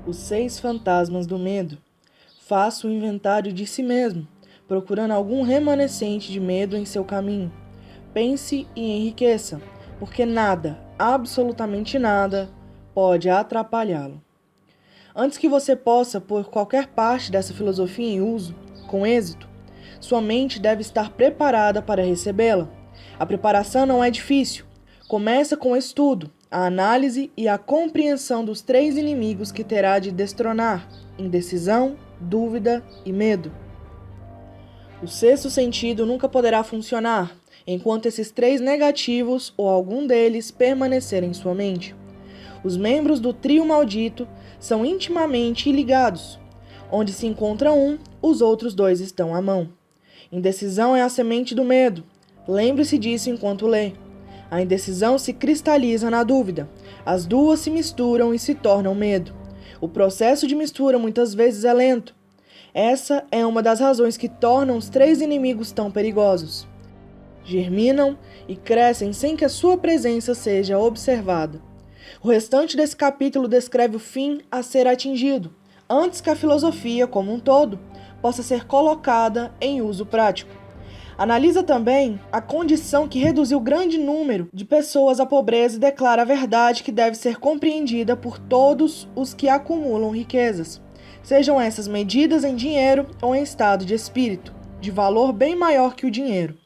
Os 6 fantasmas do medo. Faça o inventário de si mesmo, procurando algum remanescente de medo em seu caminho. Pense e enriqueça, porque nada, absolutamente nada, pode atrapalhá-lo. Antes que você possa pôr qualquer parte dessa filosofia em uso, com êxito, sua mente deve estar preparada para recebê-la. A preparação não é difícil. Começa com o estudo, a análise e a compreensão dos 3 inimigos que terá de destronar: indecisão, dúvida e medo. O sexto sentido nunca poderá funcionar enquanto esses 3 negativos ou algum deles permanecerem em sua mente. Os membros do trio maldito são intimamente ligados. Onde se encontra um, os outros 2 estão à mão. Indecisão é a semente do medo. Lembre-se disso enquanto lê. A indecisão se cristaliza na dúvida. As duas se misturam e se tornam medo. O processo de mistura muitas vezes é lento. Essa é uma das razões que tornam os 3 inimigos tão perigosos. Germinam e crescem sem que a sua presença seja observada. O restante desse capítulo descreve o fim a ser atingido, antes que a filosofia, como um todo, possa ser colocada em uso prático. Analisa também a condição que reduziu grande número de pessoas à pobreza e declara a verdade que deve ser compreendida por todos os que acumulam riquezas, sejam essas medidas em dinheiro ou em estado de espírito, de valor bem maior que o dinheiro.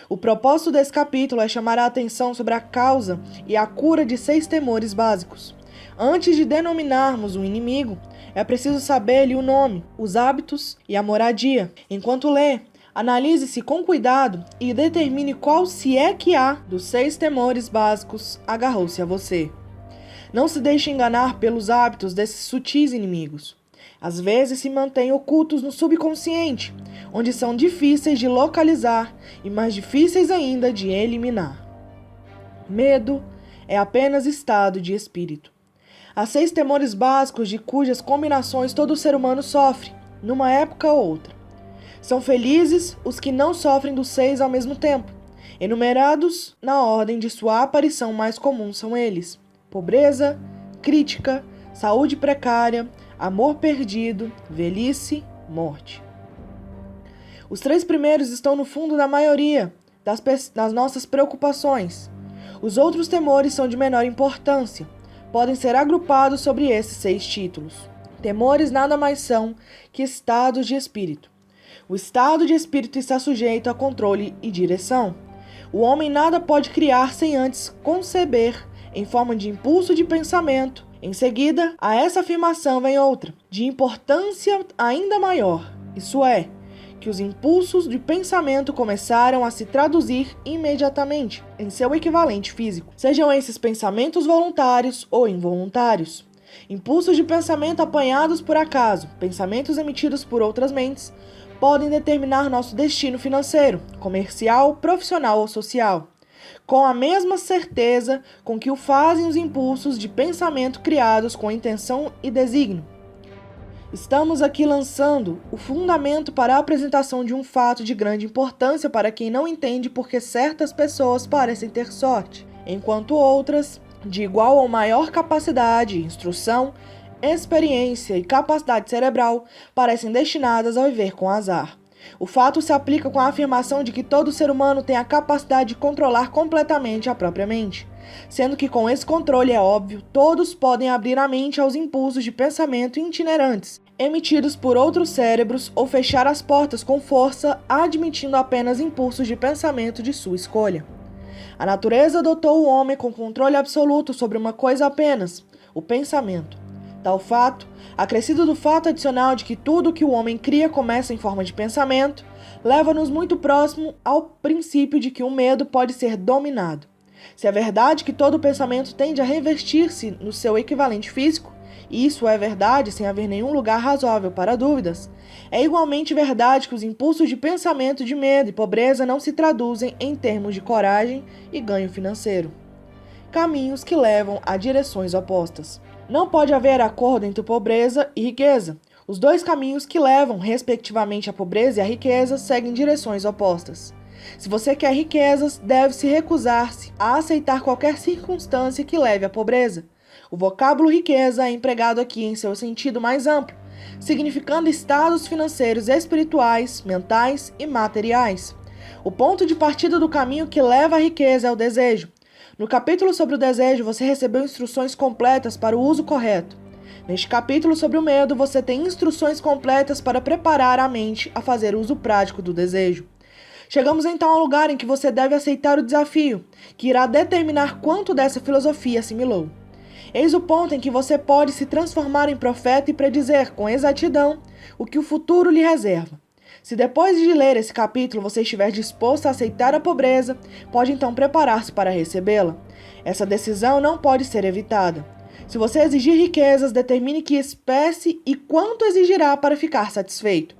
O propósito desse capítulo é chamar a atenção sobre a causa e a cura de 6 temores básicos. Antes de denominarmos um inimigo, é preciso saber-lhe o nome, os hábitos e a moradia. Enquanto lê, analise-se com cuidado e determine qual, se é que há, dos 6 temores básicos agarrou-se a você. Não se deixe enganar pelos hábitos desses sutis inimigos. Às vezes se mantêm ocultos no subconsciente, onde são difíceis de localizar e mais difíceis ainda de eliminar. Medo é apenas estado de espírito. Há 6 temores básicos de cujas combinações todo ser humano sofre, numa época ou outra. São felizes os que não sofrem dos 6 ao mesmo tempo. Enumerados na ordem de sua aparição mais comum são eles: pobreza, crítica, saúde precária, amor perdido, velhice, morte. Os 3 primeiros estão no fundo da maioria das nossas preocupações. Os outros temores são de menor importância. Podem ser agrupados sobre esses 6 títulos. Temores nada mais são que estados de espírito. O estado de espírito está sujeito a controle e direção. O homem nada pode criar sem antes conceber em forma de impulso de pensamento. Em seguida, a essa afirmação vem outra, de importância ainda maior. Isso é, que os impulsos de pensamento começaram a se traduzir imediatamente em seu equivalente físico, sejam esses pensamentos voluntários ou involuntários. Impulsos de pensamento apanhados por acaso, pensamentos emitidos por outras mentes, podem determinar nosso destino financeiro, comercial, profissional ou social, com a mesma certeza com que o fazem os impulsos de pensamento criados com intenção e desígnio. Estamos aqui lançando o fundamento para a apresentação de um fato de grande importância para quem não entende por que certas pessoas parecem ter sorte, enquanto outras, de igual ou maior capacidade, instrução, experiência e capacidade cerebral, parecem destinadas a viver com azar. O fato se aplica com a afirmação de que todo ser humano tem a capacidade de controlar completamente a própria mente, sendo que com esse controle, é óbvio, todos podem abrir a mente aos impulsos de pensamento itinerantes, emitidos por outros cérebros, ou fechar as portas com força, admitindo apenas impulsos de pensamento de sua escolha. A natureza dotou o homem com controle absoluto sobre uma coisa apenas, o pensamento. Tal fato, acrescido do fato adicional de que tudo que o homem cria começa em forma de pensamento, leva-nos muito próximo ao princípio de que o medo pode ser dominado. Se é verdade que todo pensamento tende a revestir-se no seu equivalente físico, e isso é verdade sem haver nenhum lugar razoável para dúvidas, é igualmente verdade que os impulsos de pensamento de medo e pobreza não se traduzem em termos de coragem e ganho financeiro. Caminhos que levam a direções opostas. Não pode haver acordo entre pobreza e riqueza. Os 2 caminhos que levam, respectivamente, à pobreza e à riqueza seguem direções opostas. Se você quer riquezas, deve-se recusar-se a aceitar qualquer circunstância que leve à pobreza. O vocábulo riqueza é empregado aqui em seu sentido mais amplo, significando estados financeiros, espirituais, mentais e materiais. O ponto de partida do caminho que leva à riqueza é o desejo. No capítulo sobre o desejo, você recebeu instruções completas para o uso correto. Neste capítulo sobre o medo, você tem instruções completas para preparar a mente a fazer uso prático do desejo. Chegamos então ao lugar em que você deve aceitar o desafio, que irá determinar quanto dessa filosofia assimilou. Eis o ponto em que você pode se transformar em profeta e predizer com exatidão o que o futuro lhe reserva. Se depois de ler esse capítulo você estiver disposto a aceitar a pobreza, pode então preparar-se para recebê-la. Essa decisão não pode ser evitada. Se você exigir riquezas, determine que espécie e quanto exigirá para ficar satisfeito.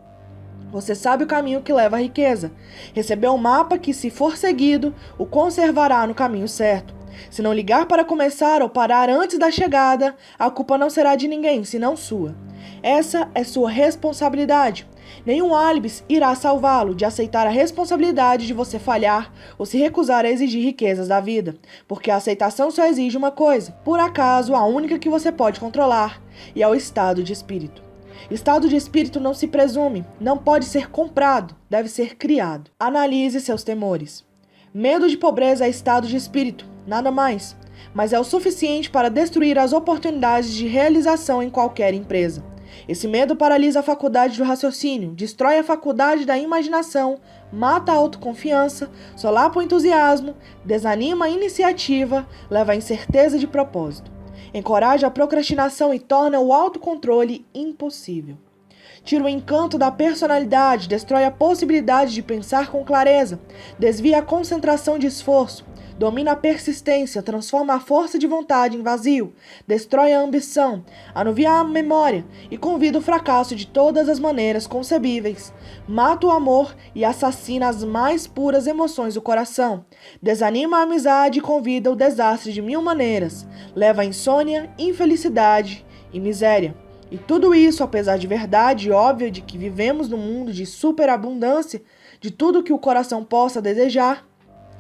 Você sabe o caminho que leva à riqueza. Recebeu um mapa que, se for seguido, o conservará no caminho certo. Se não ligar para começar ou parar antes da chegada, a culpa não será de ninguém, senão sua. Essa é sua responsabilidade. Nenhum álibi irá salvá-lo de aceitar a responsabilidade de você falhar ou se recusar a exigir riquezas da vida, porque a aceitação só exige uma coisa, por acaso a única que você pode controlar, e é o estado de espírito. Estado de espírito não se presume, não pode ser comprado, deve ser criado. Analise seus temores. Medo de pobreza é estado de espírito, nada mais, mas é o suficiente para destruir as oportunidades de realização em qualquer empresa. Esse medo paralisa a faculdade do raciocínio, destrói a faculdade da imaginação, mata a autoconfiança, solapa o entusiasmo, desanima a iniciativa, leva à incerteza de propósito. Encoraja a procrastinação e torna o autocontrole impossível. Tira o encanto da personalidade, destrói a possibilidade de pensar com clareza, desvia a concentração de esforço, domina a persistência, transforma a força de vontade em vazio, destrói a ambição, anuvia a memória e convida o fracasso de todas as maneiras concebíveis. Mata o amor e assassina as mais puras emoções do coração. Desanima a amizade e convida o desastre de mil maneiras. Leva a insônia, infelicidade e miséria. E tudo isso, apesar de verdade óbvia de que vivemos num mundo de superabundância de tudo que o coração possa desejar,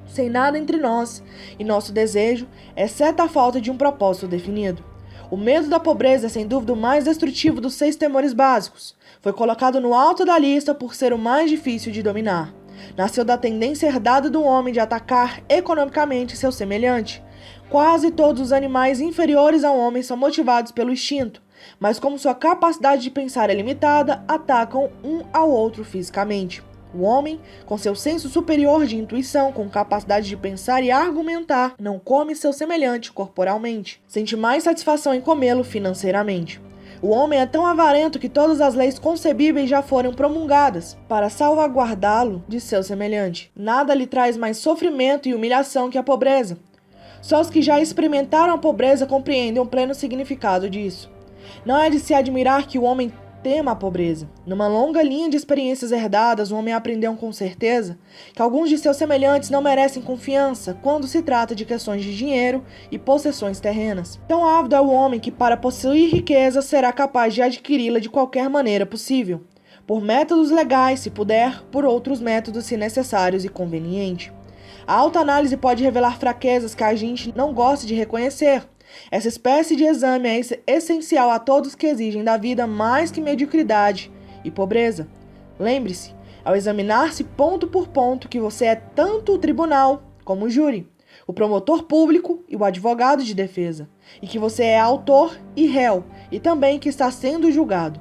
sem nada entre nós e nosso desejo, exceto a falta de um propósito definido. O medo da pobreza é sem dúvida o mais destrutivo dos 6 temores básicos. Foi colocado no alto da lista por ser o mais difícil de dominar. Nasceu da tendência herdada do homem de atacar economicamente seu semelhante. Quase todos os animais inferiores ao homem são motivados pelo instinto, mas como sua capacidade de pensar é limitada, atacam um ao outro fisicamente. O homem, com seu senso superior de intuição, com capacidade de pensar e argumentar, não come seu semelhante corporalmente. Sente mais satisfação em comê-lo financeiramente. O homem é tão avarento que todas as leis concebíveis já foram promulgadas para salvaguardá-lo de seu semelhante. Nada lhe traz mais sofrimento e humilhação que a pobreza. Só os que já experimentaram a pobreza compreendem o pleno significado disso. Não é de se admirar que o homem tema a pobreza. Numa longa linha de experiências herdadas, o homem aprendeu com certeza que alguns de seus semelhantes não merecem confiança quando se trata de questões de dinheiro e possessões terrenas. Tão ávido é o homem que, para possuir riqueza, será capaz de adquiri-la de qualquer maneira possível, por métodos legais, se puder, por outros métodos, se necessários e conveniente. A autoanálise pode revelar fraquezas que a gente não gosta de reconhecer. Essa espécie de exame é essencial a todos que exigem da vida mais que mediocridade e pobreza. Lembre-se, ao examinar-se ponto por ponto, que você é tanto o tribunal como o júri, o promotor público e o advogado de defesa, e que você é autor e réu, e também que está sendo julgado.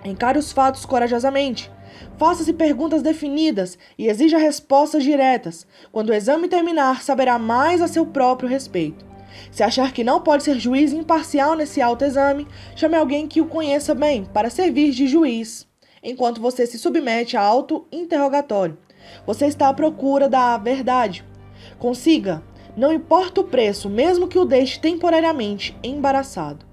Encare os fatos corajosamente. Faça-se perguntas definidas e exija respostas diretas. Quando o exame terminar, saberá mais a seu próprio respeito. Se achar que não pode ser juiz imparcial nesse autoexame, chame alguém que o conheça bem para servir de juiz, enquanto você se submete a auto-interrogatório. Você está à procura da verdade. Consiga, não importa o preço, mesmo que o deixe temporariamente embaraçado.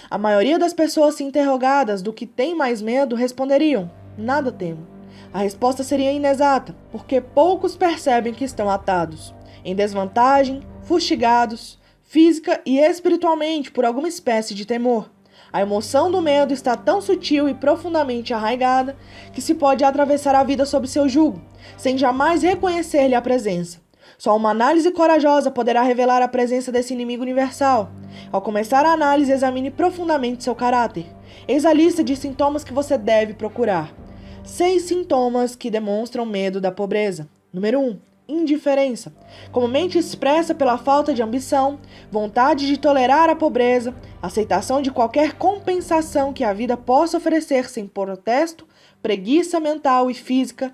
A maioria das pessoas se interrogadas do que tem mais medo responderiam: nada temo. A resposta seria inexata, porque poucos percebem que estão atados, em desvantagem, fustigados, física e espiritualmente por alguma espécie de temor. A emoção do medo está tão sutil e profundamente arraigada que se pode atravessar a vida sob seu jugo, sem jamais reconhecer-lhe a presença. Só uma análise corajosa poderá revelar a presença desse inimigo universal. Ao começar a análise, examine profundamente seu caráter. Eis a lista de sintomas que você deve procurar. 6 sintomas que demonstram medo da pobreza. Número 1. Indiferença, comumente expressa pela falta de ambição, vontade de tolerar a pobreza, aceitação de qualquer compensação que a vida possa oferecer sem protesto, preguiça mental e física,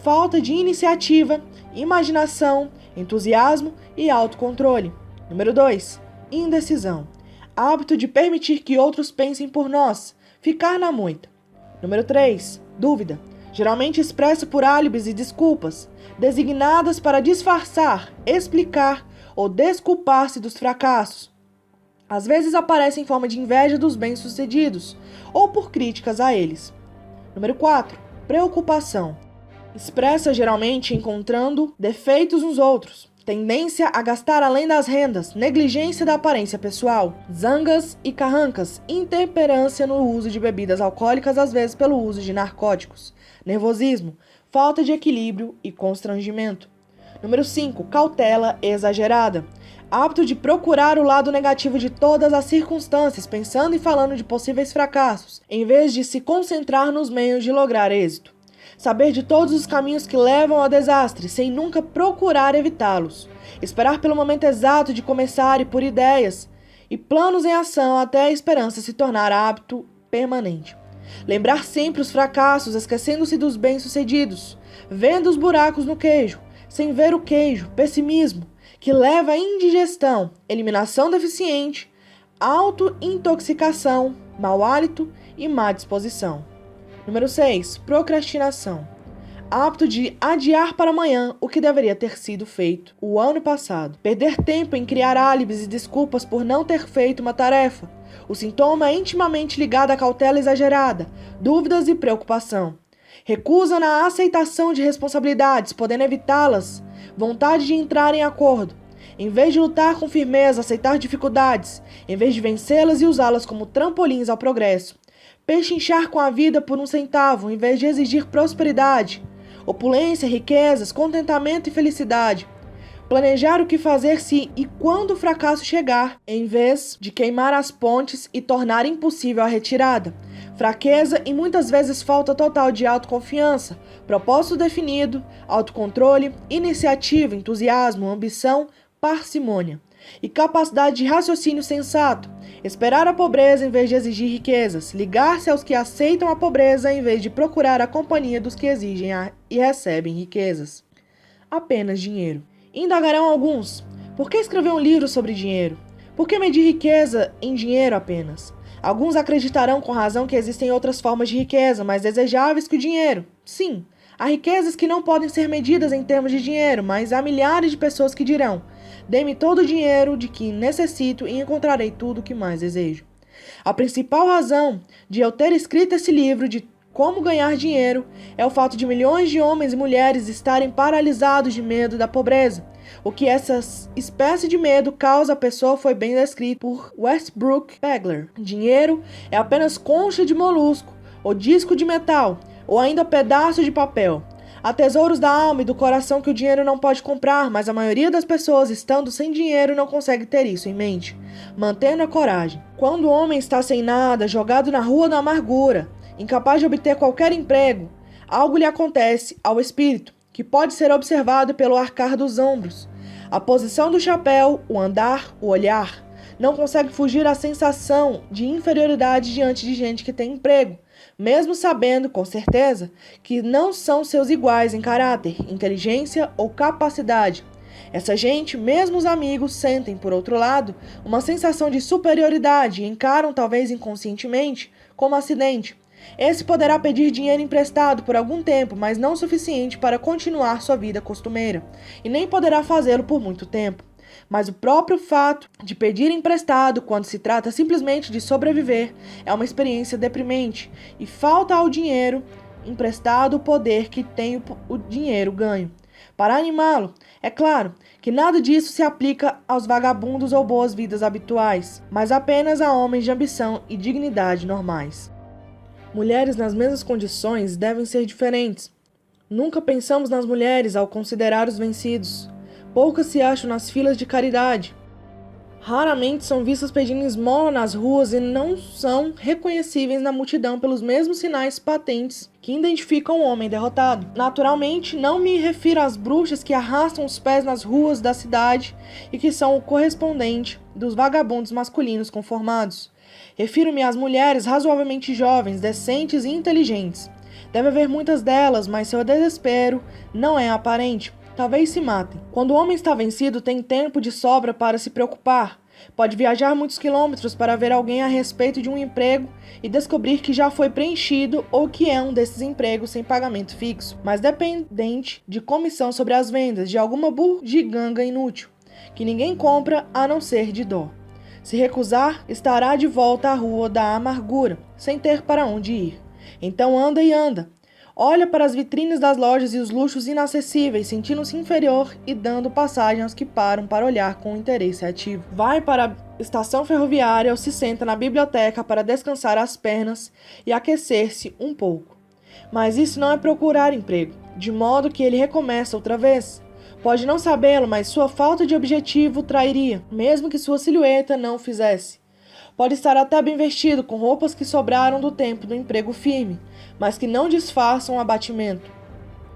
falta de iniciativa, imaginação, entusiasmo e autocontrole. Número 2. Indecisão, hábito de permitir que outros pensem por nós, ficar na moita. Número 3. Dúvida, geralmente expressa por álibis e desculpas, designadas para disfarçar, explicar ou desculpar-se dos fracassos. Às vezes aparece em forma de inveja dos bem-sucedidos ou por críticas a eles. Número 4. Preocupação, expressa geralmente encontrando defeitos nos outros, tendência a gastar além das rendas, negligência da aparência pessoal, zangas e carrancas, intemperância no uso de bebidas alcoólicas, às vezes pelo uso de narcóticos, nervosismo, falta de equilíbrio e constrangimento. Número 5. Cautela exagerada, hábito de procurar o lado negativo de todas as circunstâncias, pensando e falando de possíveis fracassos, em vez de se concentrar nos meios de lograr êxito. Saber de todos os caminhos que levam ao desastre, sem nunca procurar evitá-los. Esperar pelo momento exato de começar e por ideias e planos em ação até a esperança se tornar hábito permanente. Lembrar sempre os fracassos, esquecendo-se dos bem-sucedidos. Vendo os buracos no queijo, sem ver o queijo. Pessimismo, que leva à indigestão, eliminação deficiente, auto-intoxicação, mau hálito e má disposição. Número 6. Procrastinação, hábito de adiar para amanhã o que deveria ter sido feito o ano passado. Perder tempo em criar álibis e desculpas por não ter feito uma tarefa. O sintoma é intimamente ligado à cautela exagerada, dúvidas e preocupação. Recusa na aceitação de responsabilidades, podendo evitá-las. Vontade de entrar em acordo. Em vez de lutar com firmeza, aceitar dificuldades. Em vez de vencê-las e usá-las como trampolins ao progresso. Pechinchar com a vida por um centavo, em vez de exigir prosperidade, opulência, riquezas, contentamento e felicidade. Planejar o que fazer se e quando o fracasso chegar, em vez de queimar as pontes e tornar impossível a retirada. Fraqueza e muitas vezes falta total de autoconfiança, propósito definido, autocontrole, iniciativa, entusiasmo, ambição, parcimônia. E capacidade de raciocínio sensato, esperar a pobreza em vez de exigir riquezas, ligar-se aos que aceitam a pobreza em vez de procurar a companhia dos que exigem e recebem riquezas. Apenas dinheiro. Indagarão alguns: por que escrever um livro sobre dinheiro? Por que medir riqueza em dinheiro apenas? Alguns acreditarão com razão que existem outras formas de riqueza mais desejáveis que o dinheiro. Sim, há riquezas que não podem ser medidas em termos de dinheiro, mas há milhares de pessoas que dirão: dê-me todo o dinheiro de que necessito e encontrarei tudo o que mais desejo. A principal razão de eu ter escrito esse livro de como ganhar dinheiro é o fato de milhões de homens e mulheres estarem paralisados de medo da pobreza. O que essa espécie de medo causa à pessoa foi bem descrito por Westbrook Pegler. Dinheiro é apenas concha de molusco, ou disco de metal, ou ainda pedaço de papel. Há tesouros da alma e do coração que o dinheiro não pode comprar, mas a maioria das pessoas, estando sem dinheiro, não consegue ter isso em mente, mantendo a coragem. Quando o homem está sem nada, jogado na rua da amargura, incapaz de obter qualquer emprego, algo lhe acontece ao espírito, que pode ser observado pelo arcar dos ombros, a posição do chapéu, o andar, o olhar. Não consegue fugir à sensação de inferioridade diante de gente que tem emprego, mesmo sabendo, com certeza, que não são seus iguais em caráter, inteligência ou capacidade. Essa gente, mesmo os amigos, sentem, por outro lado, uma sensação de superioridade e encaram, talvez inconscientemente, como acidente. Esse poderá pedir dinheiro emprestado por algum tempo, mas não suficiente para continuar sua vida costumeira, e nem poderá fazê-lo por muito tempo. Mas o próprio fato de pedir emprestado, quando se trata simplesmente de sobreviver, é uma experiência deprimente, e falta ao dinheiro emprestado o poder que tem o dinheiro ganho. Para animá-lo, é claro que nada disso se aplica aos vagabundos ou boas-vidas habituais, mas apenas a homens de ambição e dignidade normais. Mulheres nas mesmas condições devem ser diferentes. Nunca pensamos nas mulheres ao considerar os vencidos. Poucas se acham nas filas de caridade. Raramente são vistas pedindo esmola nas ruas e não são reconhecíveis na multidão pelos mesmos sinais patentes que identificam o homem derrotado. Naturalmente, não me refiro às bruxas que arrastam os pés nas ruas da cidade e que são o correspondente dos vagabundos masculinos conformados. Refiro-me às mulheres razoavelmente jovens, decentes e inteligentes. Deve haver muitas delas, mas seu desespero não é aparente. Talvez se matem. Quando o homem está vencido, tem tempo de sobra para se preocupar. Pode viajar muitos quilômetros para ver alguém a respeito de um emprego e descobrir que já foi preenchido ou que é um desses empregos sem pagamento fixo, mas dependente de comissão sobre as vendas de alguma bugiganga inútil, que ninguém compra a não ser de dó. Se recusar, estará de volta à rua da amargura, sem ter para onde ir. Então anda e anda. Olha para as vitrines das lojas e os luxos inacessíveis, sentindo-se inferior e dando passagem aos que param para olhar com interesse ativo. Vai para a estação ferroviária ou se senta na biblioteca para descansar as pernas e aquecer-se um pouco. Mas isso não é procurar emprego, de modo que ele recomeça outra vez. Pode não sabê-lo, mas sua falta de objetivo trairia, mesmo que sua silhueta não o fizesse. Pode estar até bem vestido, com roupas que sobraram do tempo do emprego firme, mas que não disfarçam o abatimento.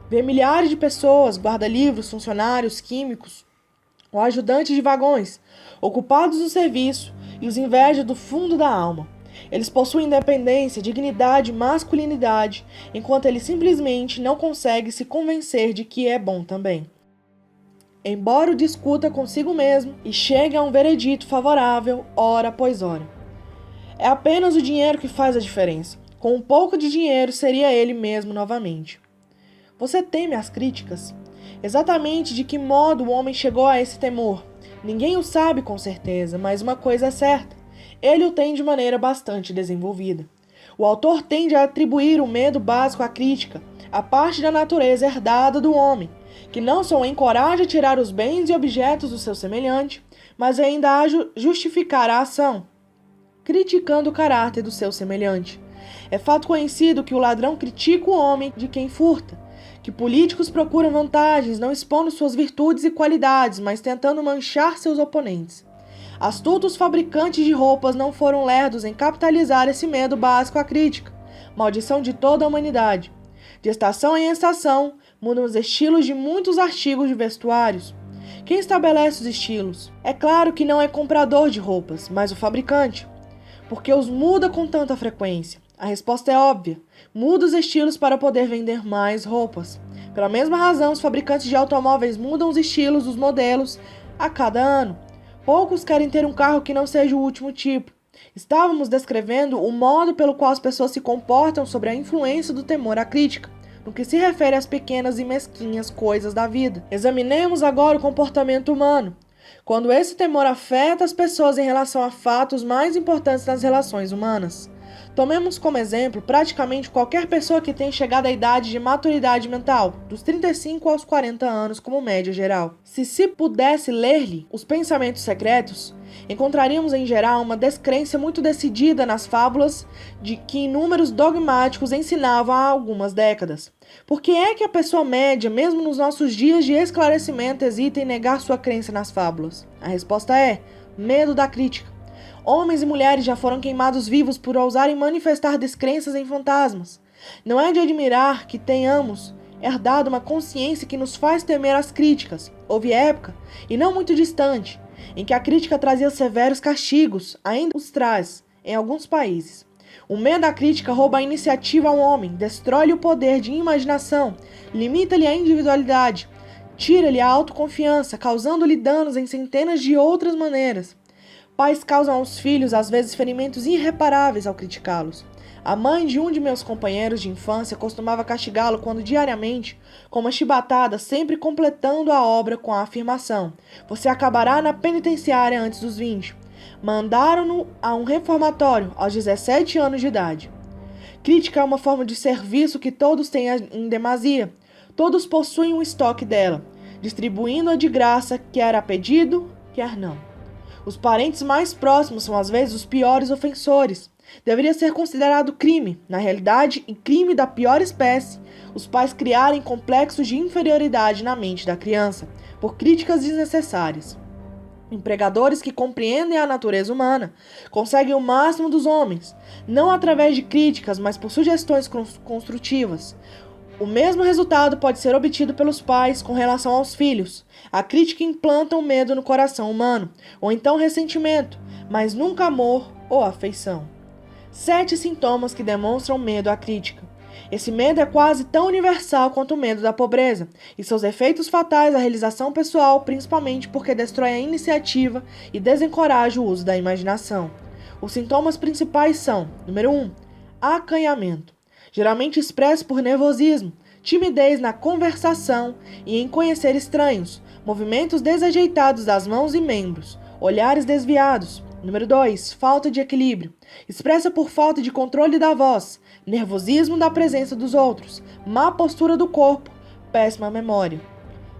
Vê milhares de pessoas, guarda-livros, funcionários, químicos ou ajudantes de vagões, ocupados no serviço e os inveja do fundo da alma. Eles possuem independência, dignidade, masculinidade, enquanto ele simplesmente não consegue se convencer de que é bom também. Embora o discuta consigo mesmo e chegue a um veredito favorável, hora após hora. É apenas o dinheiro que faz a diferença. Com um pouco de dinheiro, seria ele mesmo novamente. Você teme as críticas? Exatamente de que modo o homem chegou a esse temor? Ninguém o sabe com certeza, mas uma coisa é certa. Ele o tem de maneira bastante desenvolvida. O autor tende a atribuir o medo básico à crítica, a parte da natureza herdada do homem, que não só o encoraja a tirar os bens e objetos do seu semelhante, mas ainda a justificar a ação, criticando o caráter do seu semelhante. É fato conhecido que o ladrão critica o homem de quem furta, que políticos procuram vantagens, não expondo suas virtudes e qualidades, mas tentando manchar seus oponentes. Astutos fabricantes de roupas não foram lerdos em capitalizar esse medo básico à crítica, maldição de toda a humanidade. De estação em estação, mudam os estilos de muitos artigos de vestuários. Quem estabelece os estilos? É claro que não é comprador de roupas, mas o fabricante. Por que os muda com tanta frequência? A resposta é óbvia. Muda os estilos para poder vender mais roupas. Pela mesma razão, os fabricantes de automóveis mudam os estilos dos modelos a cada ano. Poucos querem ter um carro que não seja o último tipo. Estávamos descrevendo o modo pelo qual as pessoas se comportam sobre a influência do temor à crítica, no que se refere às pequenas e mesquinhas coisas da vida. Examinemos agora o comportamento humano. Quando esse temor afeta as pessoas em relação a fatos mais importantes nas relações humanas. Tomemos como exemplo praticamente qualquer pessoa que tenha chegado à idade de maturidade mental, dos 35 aos 40 anos como média geral. Se pudesse ler-lhe os pensamentos secretos, encontraríamos em geral uma descrença muito decidida nas fábulas de que inúmeros dogmáticos ensinavam há algumas décadas. Por que é que a pessoa média, mesmo nos nossos dias de esclarecimento, hesita em negar sua crença nas fábulas? A resposta é: medo da crítica. Homens e mulheres já foram queimados vivos por ousarem manifestar descrenças em fantasmas. Não é de admirar que tenhamos herdado uma consciência que nos faz temer as críticas. Houve época, e não muito distante, em que a crítica trazia severos castigos, ainda os traz, em alguns países. O medo da crítica rouba a iniciativa ao homem, destrói-lhe o poder de imaginação, limita-lhe a individualidade, tira-lhe a autoconfiança, causando-lhe danos em centenas de outras maneiras. Pais causam aos filhos, às vezes, ferimentos irreparáveis ao criticá-los. A mãe de um de meus companheiros de infância costumava castigá-lo quando diariamente, com uma chibatada, sempre completando a obra com a afirmação: "Você acabará na penitenciária antes dos 20. Mandaram-no a um reformatório aos 17 anos de idade. Crítica é uma forma de serviço que todos têm em demasia. Todos possuem um estoque dela, distribuindo-a de graça, quer a pedido, quer não. Os parentes mais próximos são às vezes os piores ofensores. Deveria ser considerado crime, na realidade, e crime da pior espécie, os pais criarem complexos de inferioridade na mente da criança, por críticas desnecessárias. Empregadores que compreendem a natureza humana conseguem o máximo dos homens, não através de críticas, mas por sugestões construtivas. O mesmo resultado pode ser obtido pelos pais com relação aos filhos. A crítica implanta o medo no coração humano, ou então ressentimento, mas nunca amor ou afeição. 7 sintomas que demonstram medo à crítica. Esse medo é quase tão universal quanto o medo da pobreza, e seus efeitos fatais à realização pessoal, principalmente porque destrói a iniciativa e desencoraja o uso da imaginação. Os sintomas principais são: número 1, acanhamento, geralmente expresso por nervosismo, timidez na conversação e em conhecer estranhos, movimentos desajeitados das mãos e membros, olhares desviados. Número 2, falta de equilíbrio, expressa por falta de controle da voz, nervosismo da presença dos outros, má postura do corpo, péssima memória.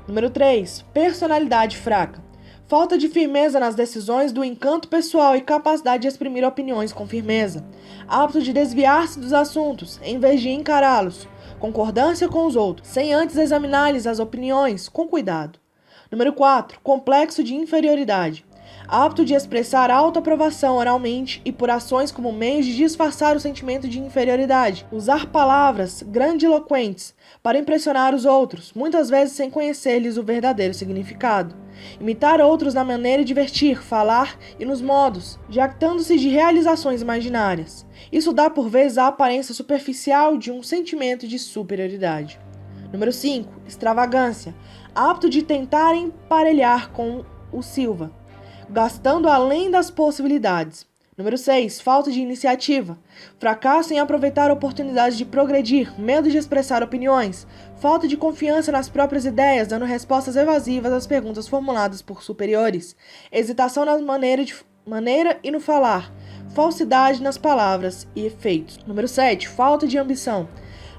Número 3, personalidade fraca, falta de firmeza nas decisões do encanto pessoal e capacidade de exprimir opiniões com firmeza, hábito de desviar-se dos assuntos em vez de encará-los, concordância com os outros, sem antes examinar-lhes as opiniões com cuidado. Número 4, complexo de inferioridade, hábito de expressar autoaprovação oralmente e por ações como meios de disfarçar o sentimento de inferioridade. Usar palavras grandiloquentes para impressionar os outros, muitas vezes sem conhecer-lhes o verdadeiro significado. Imitar outros na maneira de vestir, falar e nos modos, jactando-se de realizações imaginárias. Isso dá por vezes a aparência superficial de um sentimento de superioridade. Número 5. Extravagância. Hábito de tentar emparelhar com o Silva, gastando além das possibilidades. Número 6. Falta de iniciativa. Fracasso em aproveitar oportunidades de progredir, medo de expressar opiniões, falta de confiança nas próprias ideias, dando respostas evasivas às perguntas formuladas por superiores, hesitação na maneira e no falar, falsidade nas palavras e efeitos. Número 7. Falta de ambição.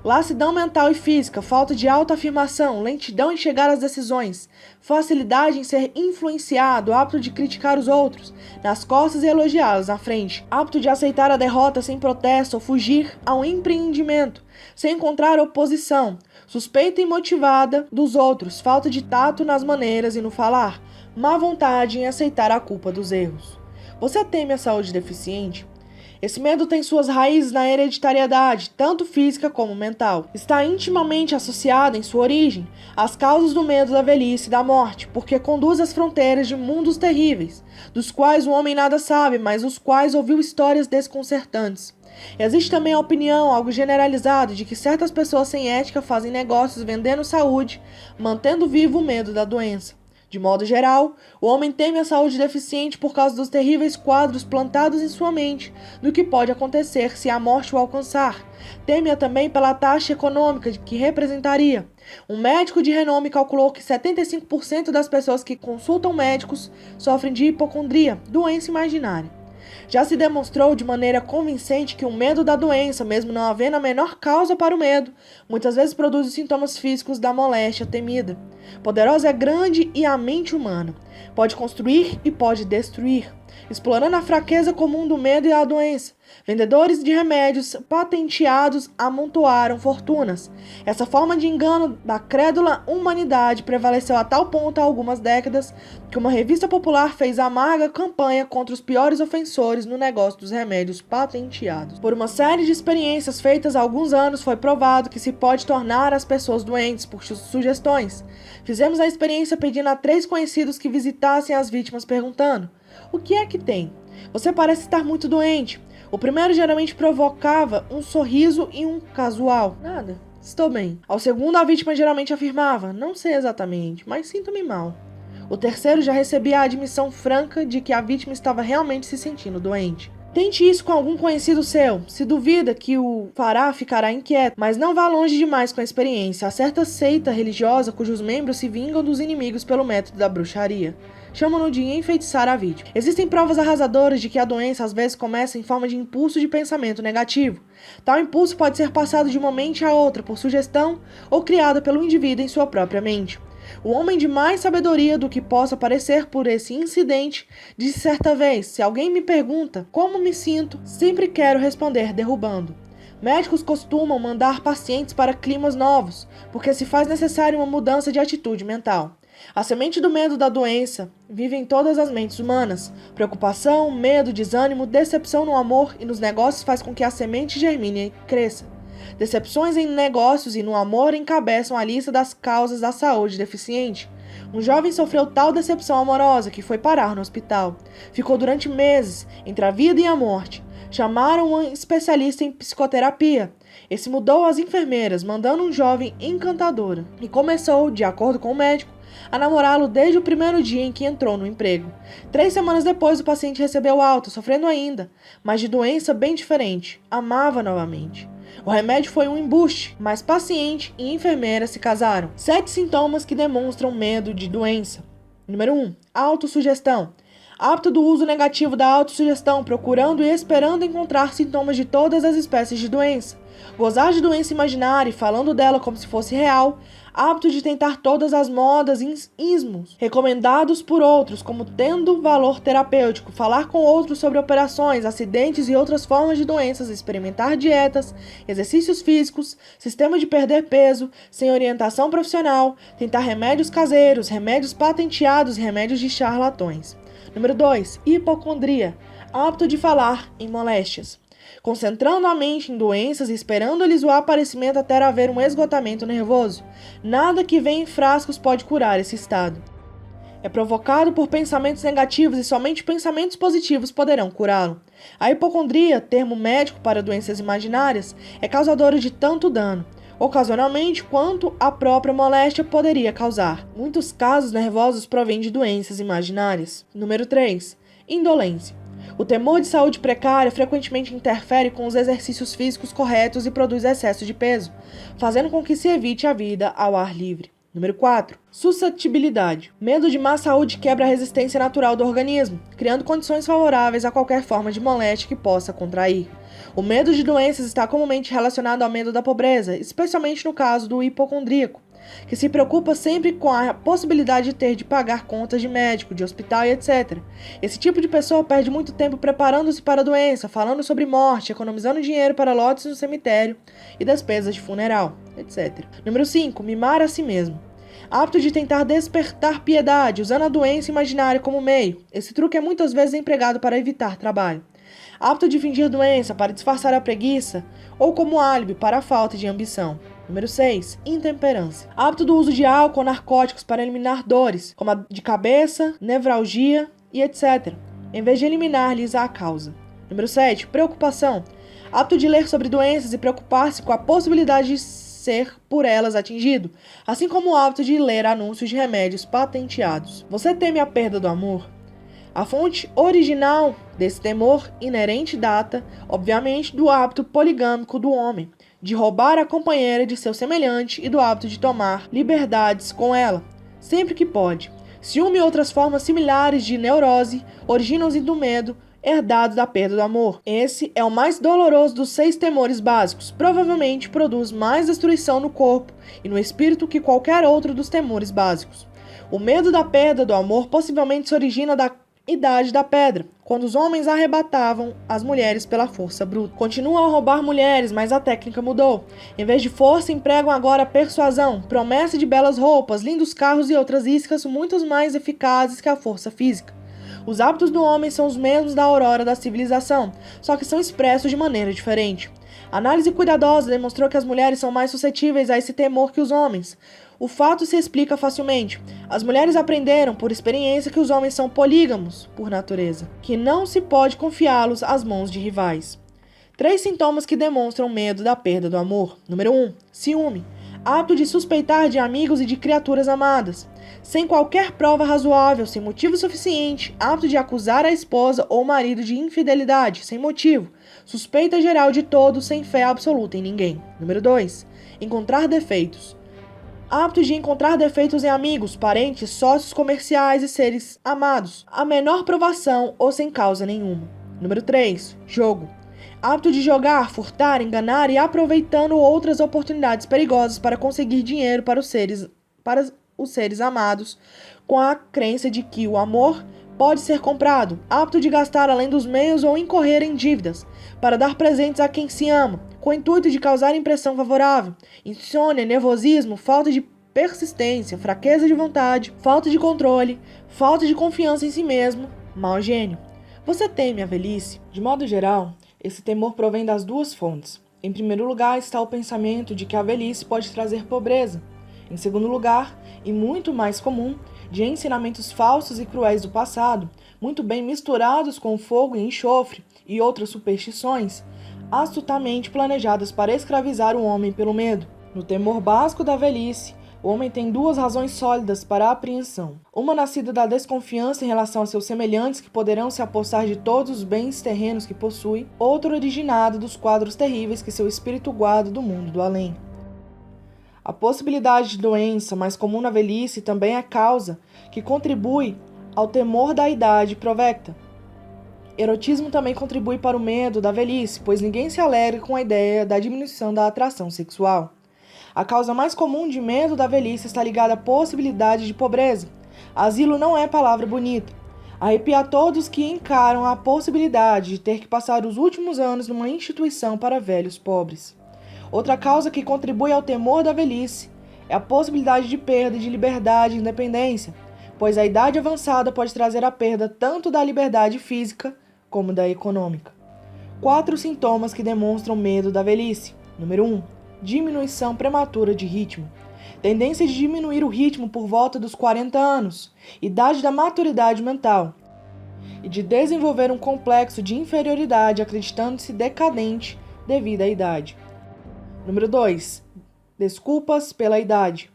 Lassidão mental e física, falta de autoafirmação, lentidão em chegar às decisões, facilidade em ser influenciado, hábito de criticar os outros, nas costas e elogiá-los na frente, hábito de aceitar a derrota sem protesto ou fugir ao empreendimento, sem encontrar oposição, suspeita imotivada dos outros, falta de tato nas maneiras e no falar, má vontade em aceitar a culpa dos erros. Você teme a saúde deficiente? Esse medo tem suas raízes na hereditariedade, tanto física como mental. Está intimamente associado, em sua origem, às causas do medo da velhice e da morte, porque conduz às fronteiras de mundos terríveis, dos quais o homem nada sabe, mas os quais ouviu histórias desconcertantes. Existe também a opinião, algo generalizado, de que certas pessoas sem ética fazem negócios vendendo saúde, mantendo vivo o medo da doença. De modo geral, o homem teme a saúde deficiente por causa dos terríveis quadros plantados em sua mente do que pode acontecer se a morte o alcançar. Teme-a também pela taxa econômica que representaria. Um médico de renome calculou que 75% das pessoas que consultam médicos sofrem de hipocondria, doença imaginária. Já se demonstrou de maneira convincente que o medo da doença, mesmo não havendo a menor causa para o medo, muitas vezes produz os sintomas físicos da moléstia temida. Poderosa é grande e a mente humana. Pode construir e pode destruir, explorando a fraqueza comum do medo e a doença. Vendedores de remédios patenteados amontoaram fortunas. Essa forma de engano da crédula humanidade prevaleceu a tal ponto há algumas décadas que uma revista popular fez amarga campanha contra os piores ofensores no negócio dos remédios patenteados. Por uma série de experiências feitas há alguns anos, foi provado que se pode tornar as pessoas doentes por sugestões. Fizemos a experiência pedindo a 3 conhecidos que visitassem as vítimas perguntando: o que é que tem? Você parece estar muito doente. O primeiro geralmente provocava um sorriso e um casual: nada, estou bem. Ao segundo, a vítima geralmente afirmava: não sei exatamente, mas sinto-me mal. O terceiro já recebia a admissão franca de que a vítima estava realmente se sentindo doente. Tente isso com algum conhecido seu. Se duvida que o fará, ficará inquieto, mas não vá longe demais com a experiência. Há certa seita religiosa cujos membros se vingam dos inimigos pelo método da bruxaria. Chamam-no de enfeitiçar a vítima. Existem provas arrasadoras de que a doença às vezes começa em forma de impulso de pensamento negativo. Tal impulso pode ser passado de uma mente a outra por sugestão ou criado pelo indivíduo em sua própria mente. O homem de mais sabedoria do que possa parecer por esse incidente disse certa vez: se alguém me pergunta como me sinto, sempre quero responder derrubando. Médicos costumam mandar pacientes para climas novos, porque se faz necessária uma mudança de atitude mental. A semente do medo da doença vive em todas as mentes humanas. Preocupação, medo, desânimo, decepção no amor e nos negócios faz com que a semente germine e cresça. Decepções em negócios e no amor encabeçam a lista das causas da saúde deficiente. Um jovem sofreu tal decepção amorosa que foi parar no hospital. Ficou durante meses entre a vida e a morte. Chamaram um especialista em psicoterapia. Esse mudou as enfermeiras, mandando um jovem encantadora. E começou, de acordo com o médico, a namorá-lo desde o primeiro dia em que entrou no emprego. 3 semanas depois, o paciente recebeu alta, sofrendo ainda, mas de doença bem diferente. Amava novamente. O remédio foi um embuste, mas paciente e enfermeira se casaram. 7 sintomas que demonstram medo de doença. Número 1. Autossugestão. Hábito do uso negativo da autossugestão, procurando e esperando encontrar sintomas de todas as espécies de doença. Gozar de doença imaginária e falando dela como se fosse real. Hábito de tentar todas as modas e ismos recomendados por outros como tendo valor terapêutico, falar com outros sobre operações, acidentes e outras formas de doenças, experimentar dietas, exercícios físicos, sistema de perder peso, sem orientação profissional, tentar remédios caseiros, remédios patenteados e remédios de charlatões. Número 2. Hipocondria. Hábito de falar em moléstias. Concentrando a mente em doenças e esperando-lhes o aparecimento até haver um esgotamento nervoso. Nada que vem em frascos pode curar esse estado. É provocado por pensamentos negativos e somente pensamentos positivos poderão curá-lo. A hipocondria, termo médico para doenças imaginárias, é causadora de tanto dano, ocasionalmente, quanto a própria moléstia poderia causar. Muitos casos nervosos provêm de doenças imaginárias. Número 3. Indolência. O temor de saúde precária frequentemente interfere com os exercícios físicos corretos e produz excesso de peso, fazendo com que se evite a vida ao ar livre. Número 4. Suscetibilidade. Medo de má saúde quebra a resistência natural do organismo, criando condições favoráveis a qualquer forma de moléstia que possa contrair. O medo de doenças está comumente relacionado ao medo da pobreza, especialmente no caso do hipocondríaco, que se preocupa sempre com a possibilidade de ter de pagar contas de médico, de hospital e etc. Esse tipo de pessoa perde muito tempo preparando-se para a doença, falando sobre morte, economizando dinheiro para lotes no cemitério e despesas de funeral, etc. Número 5. Mimar a si mesmo. Hábito de tentar despertar piedade, usando a doença imaginária como meio. Esse truque é muitas vezes empregado para evitar trabalho. Hábito de fingir doença para disfarçar a preguiça ou como álibi para a falta de ambição. Número 6. Intemperância. Hábito do uso de álcool ou narcóticos para eliminar dores, como a de cabeça, nevralgia e etc., em vez de eliminar-lhes a causa. Número 7. Preocupação. Hábito de ler sobre doenças e preocupar-se com a possibilidade de ser por elas atingido, assim como o hábito de ler anúncios de remédios patenteados. Você teme a perda do amor? A fonte original desse temor inerente data, obviamente, do hábito poligâmico do homem, de roubar a companheira de seu semelhante e do hábito de tomar liberdades com ela, sempre que pode. Ciúme e outras formas similares de neurose originam-se do medo herdado da perda do amor. Esse é o mais doloroso dos 6 temores básicos. Provavelmente produz mais destruição no corpo e no espírito que qualquer outro dos temores básicos. O medo da perda do amor possivelmente se origina da Idade da Pedra, quando os homens arrebatavam as mulheres pela força bruta. Continuam a roubar mulheres, mas a técnica mudou. Em vez de força, empregam agora persuasão, promessa de belas roupas, lindos carros e outras iscas muito mais eficazes que a força física. Os hábitos do homem são os mesmos da aurora da civilização, só que são expressos de maneira diferente. A análise cuidadosa demonstrou que as mulheres são mais suscetíveis a esse temor que os homens. O fato se explica facilmente. As mulheres aprenderam, por experiência, que os homens são polígamos, por natureza, que não se pode confiá-los às mãos de rivais. 3 sintomas que demonstram medo da perda do amor. Número 1. Ciúme. Hábito de suspeitar de amigos e de criaturas amadas. Sem qualquer prova razoável, sem motivo suficiente. Hábito de acusar a esposa ou o marido de infidelidade, sem motivo. Suspeita geral de todos, sem fé absoluta em ninguém. Número 2. Encontrar defeitos. Hábito de encontrar defeitos em amigos, parentes, sócios comerciais e seres amados, a menor provação ou sem causa nenhuma. Número 3. Jogo. Hábito de jogar, furtar, enganar e aproveitando outras oportunidades perigosas para conseguir dinheiro para os seres amados com a crença de que o amor pode ser comprado, apto de gastar além dos meios ou incorrer em dívidas, para dar presentes a quem se ama, com o intuito de causar impressão favorável, insônia, nervosismo, falta de persistência, fraqueza de vontade, falta de controle, falta de confiança em si mesmo, mau gênio. Você teme a velhice? De modo geral, esse temor provém das duas fontes. Em primeiro lugar está o pensamento de que a velhice pode trazer pobreza. Em segundo lugar, e muito mais comum, de ensinamentos falsos e cruéis do passado, muito bem misturados com fogo e enxofre e outras superstições, astutamente planejadas para escravizar o homem pelo medo. No temor básico da velhice, o homem tem duas razões sólidas para a apreensão. Uma nascida da desconfiança em relação a seus semelhantes que poderão se apossar de todos os bens terrenos que possui, outra originada dos quadros terríveis que seu espírito guarda do mundo do além. A possibilidade de doença, mais comum na velhice, também é causa que contribui ao temor da idade provecta. Erotismo também contribui para o medo da velhice, pois ninguém se alegra com a ideia da diminuição da atração sexual. A causa mais comum de medo da velhice está ligada à possibilidade de pobreza. Asilo não é palavra bonita. Arrepia a todos que encaram a possibilidade de ter que passar os últimos anos numa instituição para velhos pobres. Outra causa que contribui ao temor da velhice é a possibilidade de perda de liberdade e independência, pois a idade avançada pode trazer a perda tanto da liberdade física como da econômica. 4 sintomas que demonstram medo da velhice. Número 1. Diminuição prematura de ritmo. Tendência de diminuir o ritmo por volta dos 40 anos, idade da maturidade mental, e de desenvolver um complexo de inferioridade acreditando-se decadente devido à idade. Número 2. Desculpas pela idade.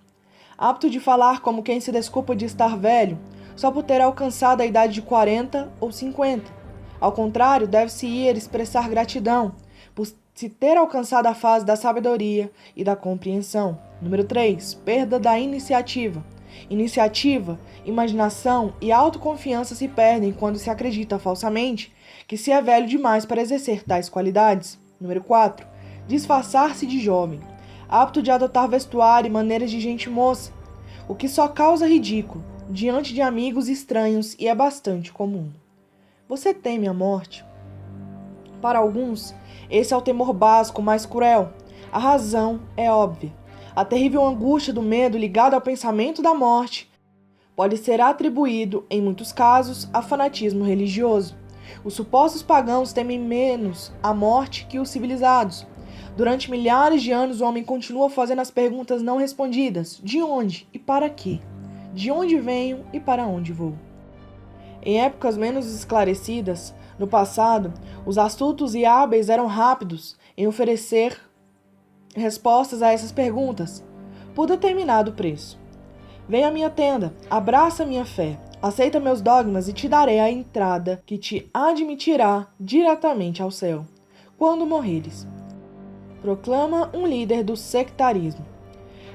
Apto de falar como quem se desculpa de estar velho, só por ter alcançado a idade de 40 ou 50. Ao contrário, deve-se ir expressar gratidão, por se ter alcançado a fase da sabedoria e da compreensão. Número 3. Perda da iniciativa. Iniciativa, imaginação e autoconfiança se perdem quando se acredita falsamente que se é velho demais para exercer tais qualidades. Número 4. Disfarçar-se de jovem, apto de adotar vestuário e maneiras de gente moça, o que só causa ridículo diante de amigos estranhos e é bastante comum. Você teme a morte? Para alguns, esse é o temor básico mais cruel. A razão é óbvia. A terrível angústia do medo ligada ao pensamento da morte pode ser atribuído, em muitos casos, a fanatismo religioso. Os supostos pagãos temem menos a morte que os civilizados. Durante milhares de anos, o homem continua fazendo as perguntas não respondidas: de onde e para quê? De onde venho e para onde vou? Em épocas menos esclarecidas, no passado, os astutos e hábeis eram rápidos em oferecer respostas a essas perguntas, por determinado preço. Vem à minha tenda, abraça minha fé, aceita meus dogmas e te darei a entrada que te admitirá diretamente ao céu, quando morreres. Proclama um líder do sectarismo.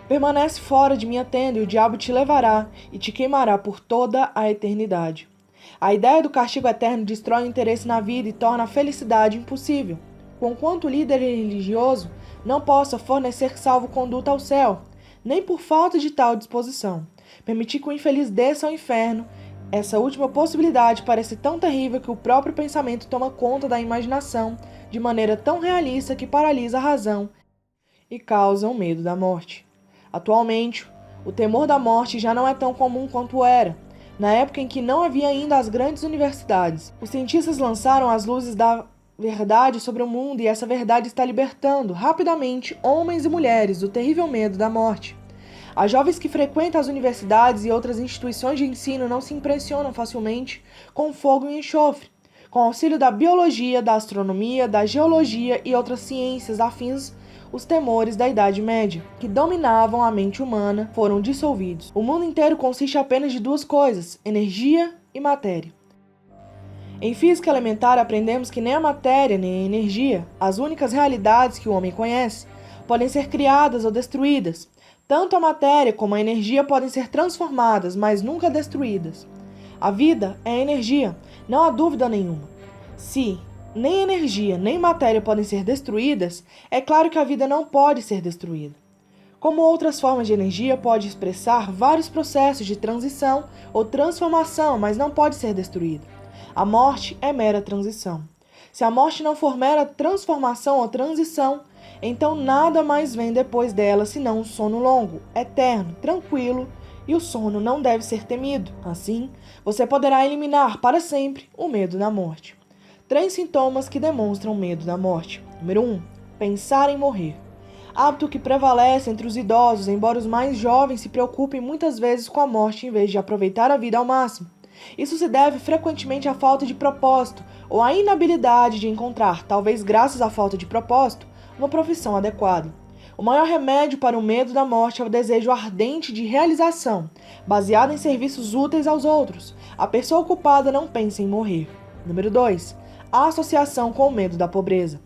Permanece fora de minha tenda e o diabo te levará e te queimará por toda a eternidade. A ideia do castigo eterno destrói o interesse na vida e torna a felicidade impossível. Conquanto o líder religioso não possa fornecer salvo-conduta ao céu, nem por falta de tal disposição. Permitir que o infeliz desça ao inferno, essa última possibilidade parece tão terrível que o próprio pensamento toma conta da imaginação de maneira tão realista que paralisa a razão e causa o medo da morte. Atualmente, o temor da morte já não é tão comum quanto era, na época em que não havia ainda as grandes universidades. Os cientistas lançaram as luzes da verdade sobre o mundo e essa verdade está libertando rapidamente homens e mulheres do terrível medo da morte. As jovens que frequentam as universidades e outras instituições de ensino não se impressionam facilmente com fogo e enxofre. Com auxílio da biologia, da astronomia, da geologia e outras ciências afins, os temores da Idade Média, que dominavam a mente humana, foram dissolvidos. O mundo inteiro consiste apenas de 2 coisas: energia e matéria. Em física elementar aprendemos que nem a matéria nem a energia, as únicas realidades que o homem conhece, podem ser criadas ou destruídas. Tanto a matéria como a energia podem ser transformadas, mas nunca destruídas. A vida é energia, não há dúvida nenhuma. Se nem energia nem matéria podem ser destruídas, é claro que a vida não pode ser destruída. Como outras formas de energia, pode expressar vários processos de transição ou transformação, mas não pode ser destruída. A morte é mera transição. Se a morte não for mera transformação ou transição, então nada mais vem depois dela senão um sono longo, eterno, tranquilo, e o sono não deve ser temido. Assim, você poderá eliminar para sempre o medo da morte. 3 sintomas que demonstram medo da morte. Número 1. Pensar em morrer. Hábito que prevalece entre os idosos, embora os mais jovens se preocupem muitas vezes com a morte em vez de aproveitar a vida ao máximo. Isso se deve frequentemente à falta de propósito ou à inabilidade de encontrar, talvez graças à falta de propósito, uma profissão adequada. O maior remédio para o medo da morte é o desejo ardente de realização, baseado em serviços úteis aos outros. A pessoa ocupada não pensa em morrer. Número 2. A associação com o medo da pobreza.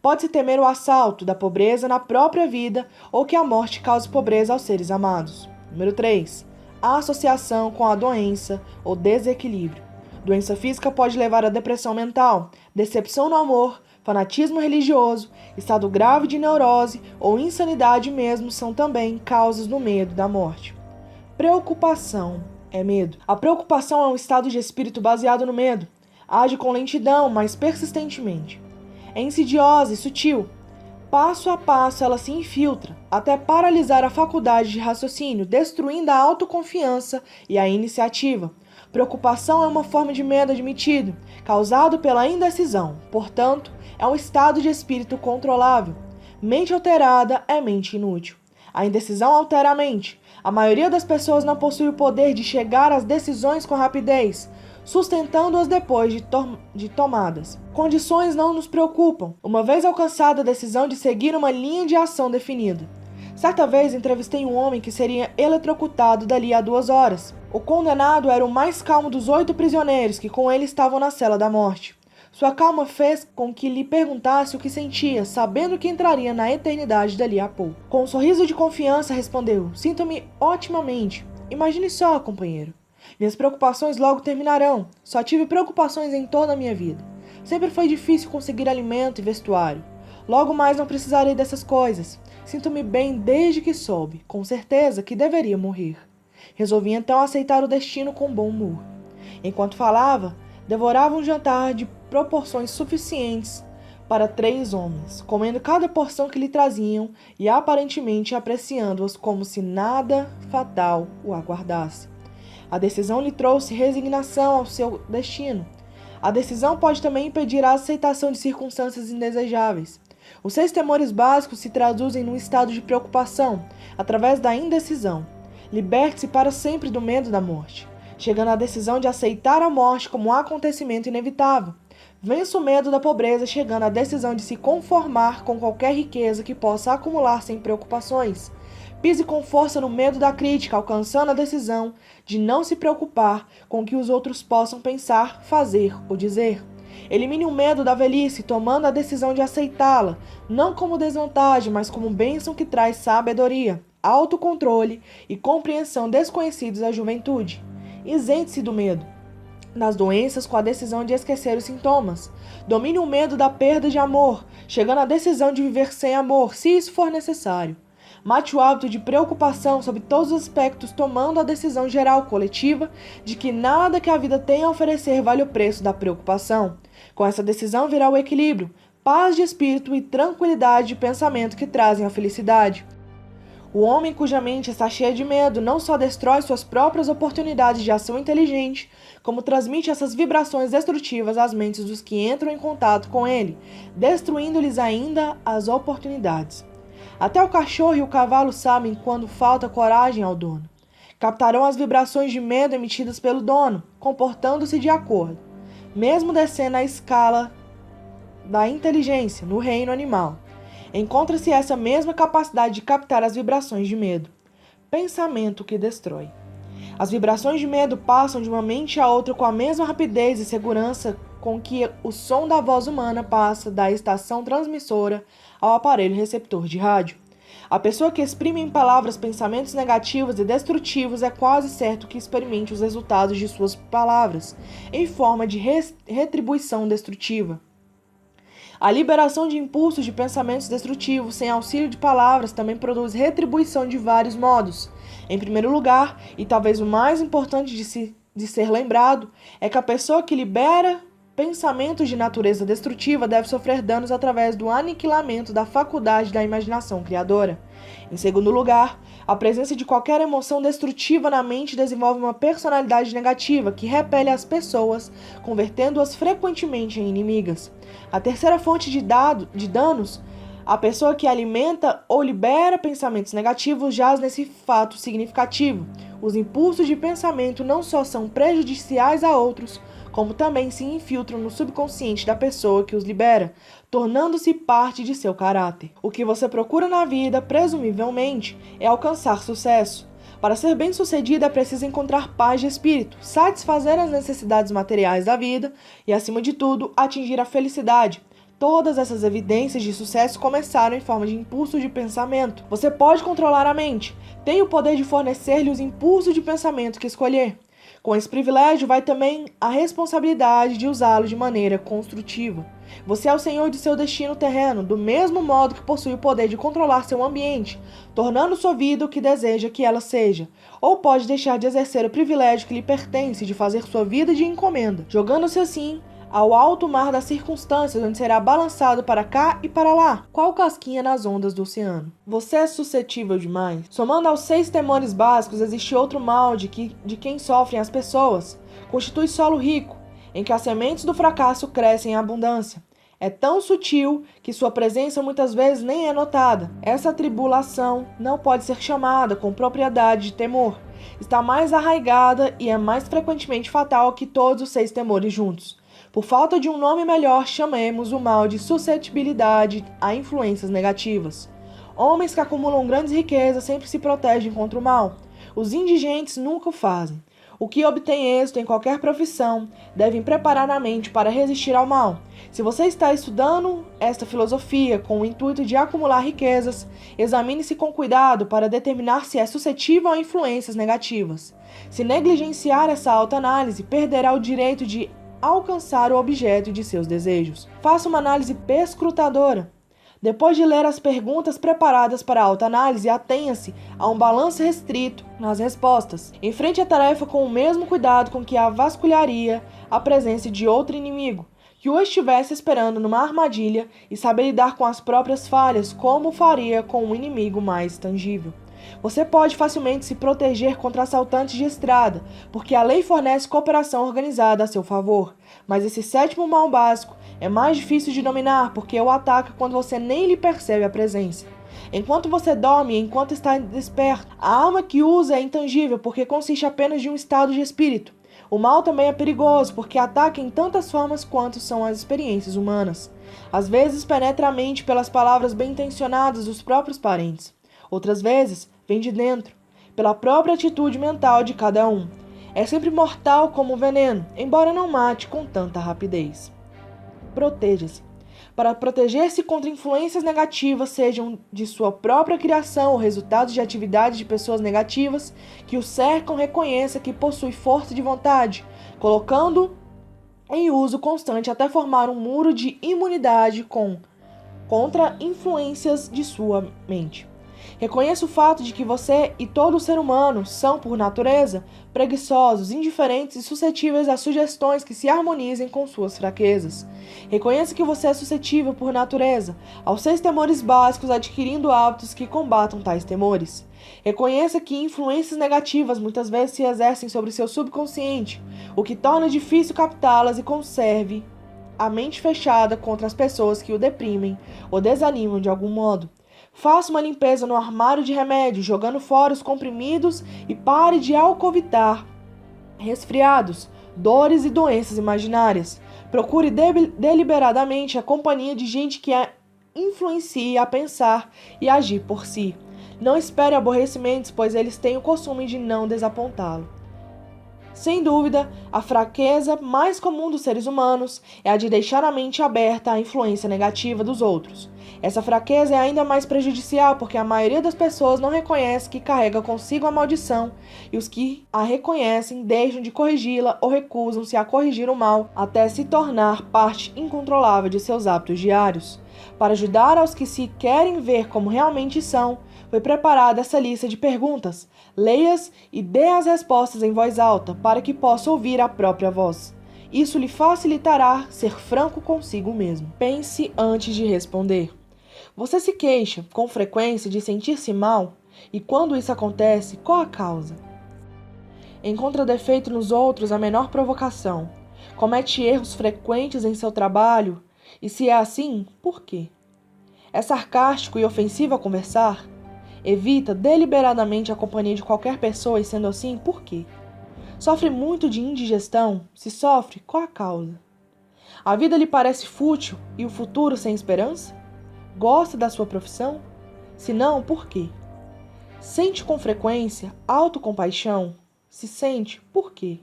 Pode-se temer o assalto da pobreza na própria vida ou que a morte cause pobreza aos seres amados. Número 3. A associação com a doença ou desequilíbrio. Doença física pode levar à depressão mental, decepção no amor, fanatismo religioso, estado grave de neurose ou insanidade mesmo são também causas do medo da morte. Preocupação é medo. A preocupação é um estado de espírito baseado no medo. Age com lentidão, mas persistentemente. É insidiosa e sutil. Passo a passo ela se infiltra, até paralisar a faculdade de raciocínio, destruindo a autoconfiança e a iniciativa. Preocupação é uma forma de medo admitido, causado pela indecisão. Portanto, é um estado de espírito controlável. Mente alterada é mente inútil. A indecisão altera a mente. A maioria das pessoas não possui o poder de chegar às decisões com rapidez, sustentando-as depois de tomadas. Condições não nos preocupam, uma vez alcançada a decisão de seguir uma linha de ação definida. Certa vez entrevistei um homem que seria eletrocutado dali a 2 horas. O condenado era o mais calmo dos 8 prisioneiros que com ele estavam na cela da morte. Sua calma fez com que lhe perguntasse o que sentia, sabendo que entraria na eternidade dali a pouco. Com um sorriso de confiança respondeu: "Sinto-me otimamente. Imagine só, companheiro. Minhas preocupações logo terminarão. Só tive preocupações em toda a minha vida. Sempre foi difícil conseguir alimento e vestuário. Logo mais não precisarei dessas coisas. Sinto-me bem desde que soube, com certeza, que deveria morrer." Resolvi então aceitar o destino com bom humor. Enquanto falava, devorava um jantar de proporções suficientes para 3 homens, comendo cada porção que lhe traziam e aparentemente apreciando-as como se nada fatal o aguardasse. A decisão lhe trouxe resignação ao seu destino. A decisão pode também impedir a aceitação de circunstâncias indesejáveis. Os 6 temores básicos se traduzem num estado de preocupação, através da indecisão. Liberte-se para sempre do medo da morte, chegando à decisão de aceitar a morte como um acontecimento inevitável. Vença o medo da pobreza, chegando à decisão de se conformar com qualquer riqueza que possa acumular sem preocupações. Pise com força no medo da crítica, alcançando a decisão de não se preocupar com o que os outros possam pensar, fazer ou dizer. Elimine o medo da velhice, tomando a decisão de aceitá-la, não como desvantagem, mas como bênção que traz sabedoria, autocontrole e compreensão desconhecidos à juventude. Isente-se do medo das doenças com a decisão de esquecer os sintomas. Domine o medo da perda de amor, chegando à decisão de viver sem amor, se isso for necessário. Mate o hábito de preocupação sobre todos os aspectos, tomando a decisão geral coletiva de que nada que a vida tem a oferecer vale o preço da preocupação. Com essa decisão virá o equilíbrio, paz de espírito e tranquilidade de pensamento que trazem a felicidade. O homem cuja mente está cheia de medo não só destrói suas próprias oportunidades de ação inteligente, como transmite essas vibrações destrutivas às mentes dos que entram em contato com ele, destruindo-lhes ainda as oportunidades. Até o cachorro e o cavalo sabem quando falta coragem ao dono. Captarão as vibrações de medo emitidas pelo dono, comportando-se de acordo, mesmo descendo a escala da inteligência no reino animal. Encontra-se essa mesma capacidade de captar as vibrações de medo. Pensamento que destrói. As vibrações de medo passam de uma mente a outra com a mesma rapidez e segurança com que o som da voz humana passa da estação transmissora ao aparelho receptor de rádio. A pessoa que exprime em palavras pensamentos negativos e destrutivos é quase certo que experimente os resultados de suas palavras, em forma de retribuição destrutiva. A liberação de impulsos de pensamentos destrutivos sem auxílio de palavras também produz retribuição de vários modos. Em primeiro lugar, e talvez o mais importante de ser lembrado, é que a pessoa que libera pensamentos de natureza destrutiva deve sofrer danos através do aniquilamento da faculdade da imaginação criadora. Em segundo lugar, a presença de qualquer emoção destrutiva na mente desenvolve uma personalidade negativa que repele as pessoas, convertendo-as frequentemente em inimigas. A terceira fonte de danos, a pessoa que alimenta ou libera pensamentos negativos jaz nesse fato significativo. Os impulsos de pensamento não só são prejudiciais a outros, como também se infiltram no subconsciente da pessoa que os libera, tornando-se parte de seu caráter. O que você procura na vida, presumivelmente, é alcançar sucesso. Para ser bem-sucedido é preciso encontrar paz de espírito, satisfazer as necessidades materiais da vida e, acima de tudo, atingir a felicidade. Todas essas evidências de sucesso começaram em forma de impulso de pensamento. Você pode controlar a mente, tem o poder de fornecer-lhe os impulsos de pensamento que escolher. Com esse privilégio vai também a responsabilidade de usá-lo de maneira construtiva. Você é o senhor de seu destino terreno, do mesmo modo que possui o poder de controlar seu ambiente, tornando sua vida o que deseja que ela seja, ou pode deixar de exercer o privilégio que lhe pertence de fazer sua vida de encomenda, jogando-se assim ao alto mar das circunstâncias, onde será balançado para cá e para lá, qual casquinha nas ondas do oceano. Você é suscetível demais. Somando aos 6 temores básicos, existe outro mal de quem sofrem as pessoas. Constitui solo rico, em que as sementes do fracasso crescem em abundância. É tão sutil que sua presença muitas vezes nem é notada. Essa tribulação não pode ser chamada com propriedade de temor. Está mais arraigada e é mais frequentemente fatal que todos os 6 temores juntos. Por falta de um nome melhor, chamemos o mal de suscetibilidade a influências negativas. Homens que acumulam grandes riquezas sempre se protegem contra o mal. Os indigentes nunca o fazem. O que obtém êxito em qualquer profissão devem preparar a mente para resistir ao mal. Se você está estudando esta filosofia com o intuito de acumular riquezas, examine-se com cuidado para determinar se é suscetível a influências negativas. Se negligenciar essa autoanálise, perderá o direito de alcançar o objeto de seus desejos. Faça uma análise perscrutadora. Depois de ler as perguntas preparadas para a autoanálise, atenha-se a um balanço restrito nas respostas. Enfrente a tarefa com o mesmo cuidado com que a vasculharia a presença de outro inimigo, que o estivesse esperando numa armadilha, e saber lidar com as próprias falhas, como faria com um inimigo mais tangível. Você pode facilmente se proteger contra assaltantes de estrada, porque a lei fornece cooperação organizada a seu favor. Mas esse 7º mal básico é mais difícil de dominar, porque o ataca quando você nem lhe percebe a presença. Enquanto você dorme, enquanto está desperto, a alma que usa é intangível, porque consiste apenas de um estado de espírito. O mal também é perigoso, porque ataca em tantas formas quanto são as experiências humanas. Às vezes penetra a mente pelas palavras bem-intencionadas dos próprios parentes. Outras vezes, vem de dentro, pela própria atitude mental de cada um. É sempre mortal como o veneno, embora não mate com tanta rapidez. Proteja-se. Para proteger-se contra influências negativas, sejam de sua própria criação ou resultados de atividades de pessoas negativas que o cercam, reconheça que possui força de vontade, colocando em uso constante até formar um muro de imunidade contra influências de sua mente. Reconheça o fato de que você e todo ser humano são, por natureza, preguiçosos, indiferentes e suscetíveis a sugestões que se harmonizem com suas fraquezas. Reconheça que você é suscetível, por natureza, aos 6 temores básicos, adquirindo hábitos que combatam tais temores. Reconheça que influências negativas muitas vezes se exercem sobre seu subconsciente, o que torna difícil captá-las, e conserve a mente fechada contra as pessoas que o deprimem ou desanimam de algum modo. Faça uma limpeza no armário de remédio, jogando fora os comprimidos, e pare de alcovitar resfriados, dores e doenças imaginárias. Procure deliberadamente a companhia de gente que a influencie a pensar e agir por si. Não espere aborrecimentos, pois eles têm o costume de não desapontá-lo. Sem dúvida, a fraqueza mais comum dos seres humanos é a de deixar a mente aberta à influência negativa dos outros. Essa fraqueza é ainda mais prejudicial porque a maioria das pessoas não reconhece que carrega consigo a maldição e os que a reconhecem deixam de corrigi-la ou recusam-se a corrigir o mal até se tornar parte incontrolável de seus hábitos diários. Para ajudar aos que se querem ver como realmente são, foi preparada essa lista de perguntas. Leia-as e dê as respostas em voz alta para que possa ouvir a própria voz. Isso lhe facilitará ser franco consigo mesmo. Pense antes de responder. Você se queixa com frequência de sentir-se mal? E quando isso acontece, qual a causa? Encontra defeito nos outros a menor provocação. Comete erros frequentes em seu trabalho? E se é assim, por quê? É sarcástico e ofensivo ao conversar? Evita deliberadamente a companhia de qualquer pessoa e sendo assim, por quê? Sofre muito de indigestão? Se sofre, qual a causa? A vida lhe parece fútil e o futuro sem esperança? Gosta da sua profissão? Se não, por quê? Sente com frequência autocompaixão? Se sente, por quê?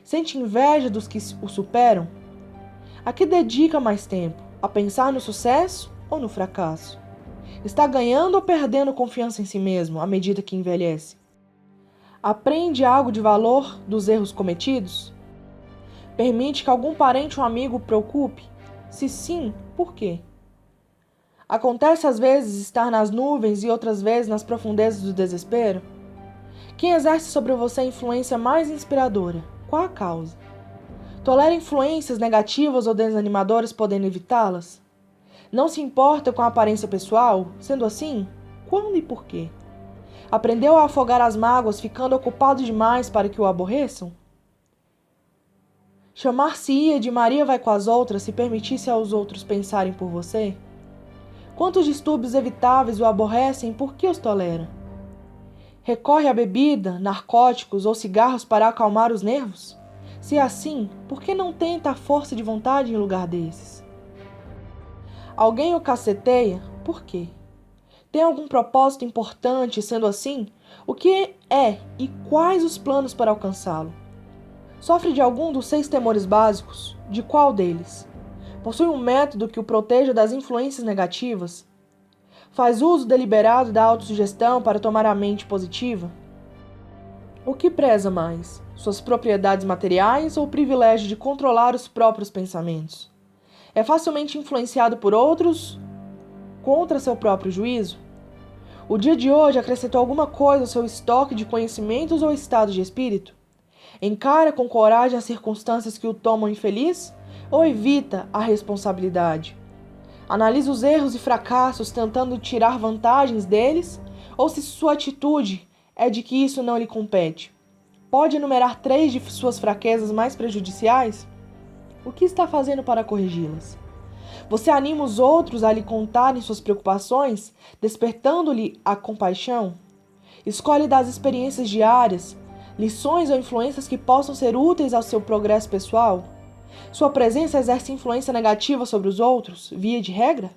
Sente inveja dos que o superam? A que dedica mais tempo? A pensar no sucesso ou no fracasso? Está ganhando ou perdendo confiança em si mesmo à medida que envelhece? Aprende algo de valor dos erros cometidos? Permite que algum parente ou amigo o preocupe? Se sim, por quê? Acontece às vezes estar nas nuvens e outras vezes nas profundezas do desespero? Quem exerce sobre você a influência mais inspiradora? Qual a causa? Tolera influências negativas ou desanimadoras podendo evitá-las? Não se importa com a aparência pessoal? Sendo assim, quando e por quê? Aprendeu a afogar as mágoas ficando ocupado demais para que o aborreçam? Chamar-se-ia de Maria vai com as outras se permitisse aos outros pensarem por você? Quantos distúrbios evitáveis o aborrecem e por que os tolera? Recorre à bebida, narcóticos ou cigarros para acalmar os nervos? Se é assim, por que não tenta a força de vontade em lugar desses? Alguém o caceteia? Por quê? Tem algum propósito importante? Sendo assim, o que é e quais os planos para alcançá-lo? Sofre de algum dos 6 temores básicos? De qual deles? Possui um método que o proteja das influências negativas? Faz uso deliberado da autossugestão para tomar a mente positiva? O que preza mais? Suas propriedades materiais ou o privilégio de controlar os próprios pensamentos? É facilmente influenciado por outros contra seu próprio juízo? O dia de hoje acrescentou alguma coisa ao seu estoque de conhecimentos ou estado de espírito? Encara com coragem as circunstâncias que o tomam infeliz ou evita a responsabilidade? Analisa os erros e fracassos tentando tirar vantagens deles ou se sua atitude é de que isso não lhe compete? Pode enumerar 3 de suas fraquezas mais prejudiciais? O que está fazendo para corrigi-las? Você anima os outros a lhe contarem suas preocupações, despertando-lhe a compaixão? Escolhe das experiências diárias, lições ou influências que possam ser úteis ao seu progresso pessoal? Sua presença exerce influência negativa sobre os outros, via de regra?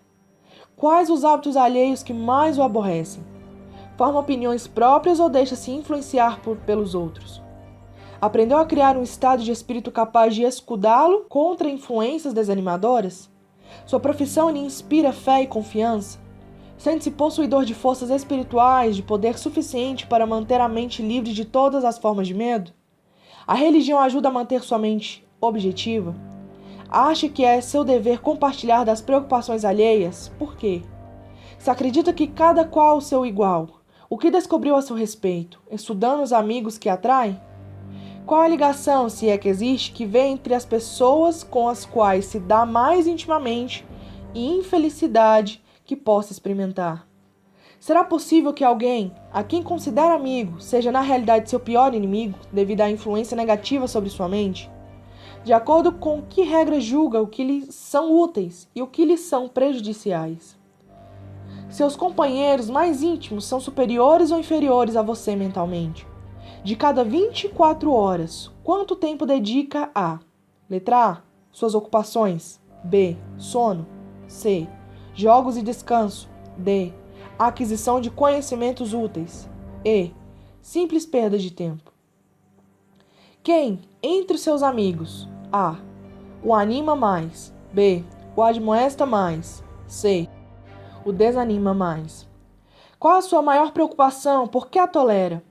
Quais os hábitos alheios que mais o aborrecem? Forma opiniões próprias ou deixa-se influenciar pelos outros? Aprendeu a criar um estado de espírito capaz de escudá-lo contra influências desanimadoras? Sua profissão lhe inspira fé e confiança? Sente-se possuidor de forças espirituais, de poder suficiente para manter a mente livre de todas as formas de medo? A religião ajuda a manter sua mente objetiva? Acha que é seu dever compartilhar das preocupações alheias? Por quê? Se acredita que cada qual o seu igual, o que descobriu a seu respeito, estudando os amigos que atrai? Qual a ligação, se é que existe, que vê entre as pessoas com as quais se dá mais intimamente e infelicidade que possa experimentar? Será possível que alguém, a quem considera amigo, seja na realidade seu pior inimigo, devido à influência negativa sobre sua mente? De acordo com que regra julga o que lhe são úteis e o que lhe são prejudiciais? Seus companheiros mais íntimos são superiores ou inferiores a você mentalmente? De cada 24 horas, quanto tempo dedica a: letra A, suas ocupações; B, sono; C, jogos e descanso; D, aquisição de conhecimentos úteis; E, simples perda de tempo? Quem, entre os seus amigos, A, o anima mais; B, o admoesta mais; C, o desanima mais? Qual a sua maior preocupação? Por que a tolera?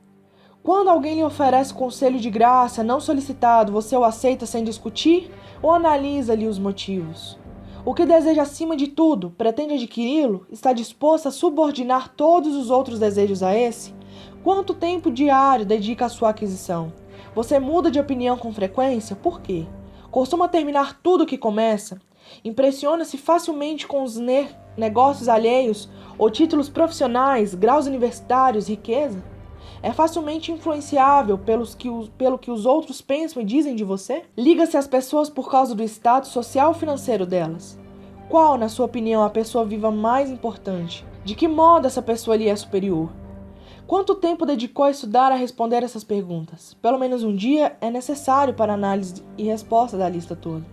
Quando alguém lhe oferece conselho de graça, não solicitado, você o aceita sem discutir ou analisa-lhe os motivos? O que deseja acima de tudo, pretende adquiri-lo, está disposto a subordinar todos os outros desejos a esse? Quanto tempo diário dedica à sua aquisição? Você muda de opinião com frequência? Por quê? Costuma terminar tudo o que começa? Impressiona-se facilmente com os negócios alheios ou títulos profissionais, graus universitários, riqueza? É facilmente influenciável pelo que os outros pensam e dizem de você? Liga-se às pessoas por causa do status social e financeiro delas. Qual, na sua opinião, a pessoa viva mais importante? De que modo essa pessoa lhe é superior? Quanto tempo dedicou a estudar a responder essas perguntas? Pelo menos um dia é necessário para análise e resposta da lista toda.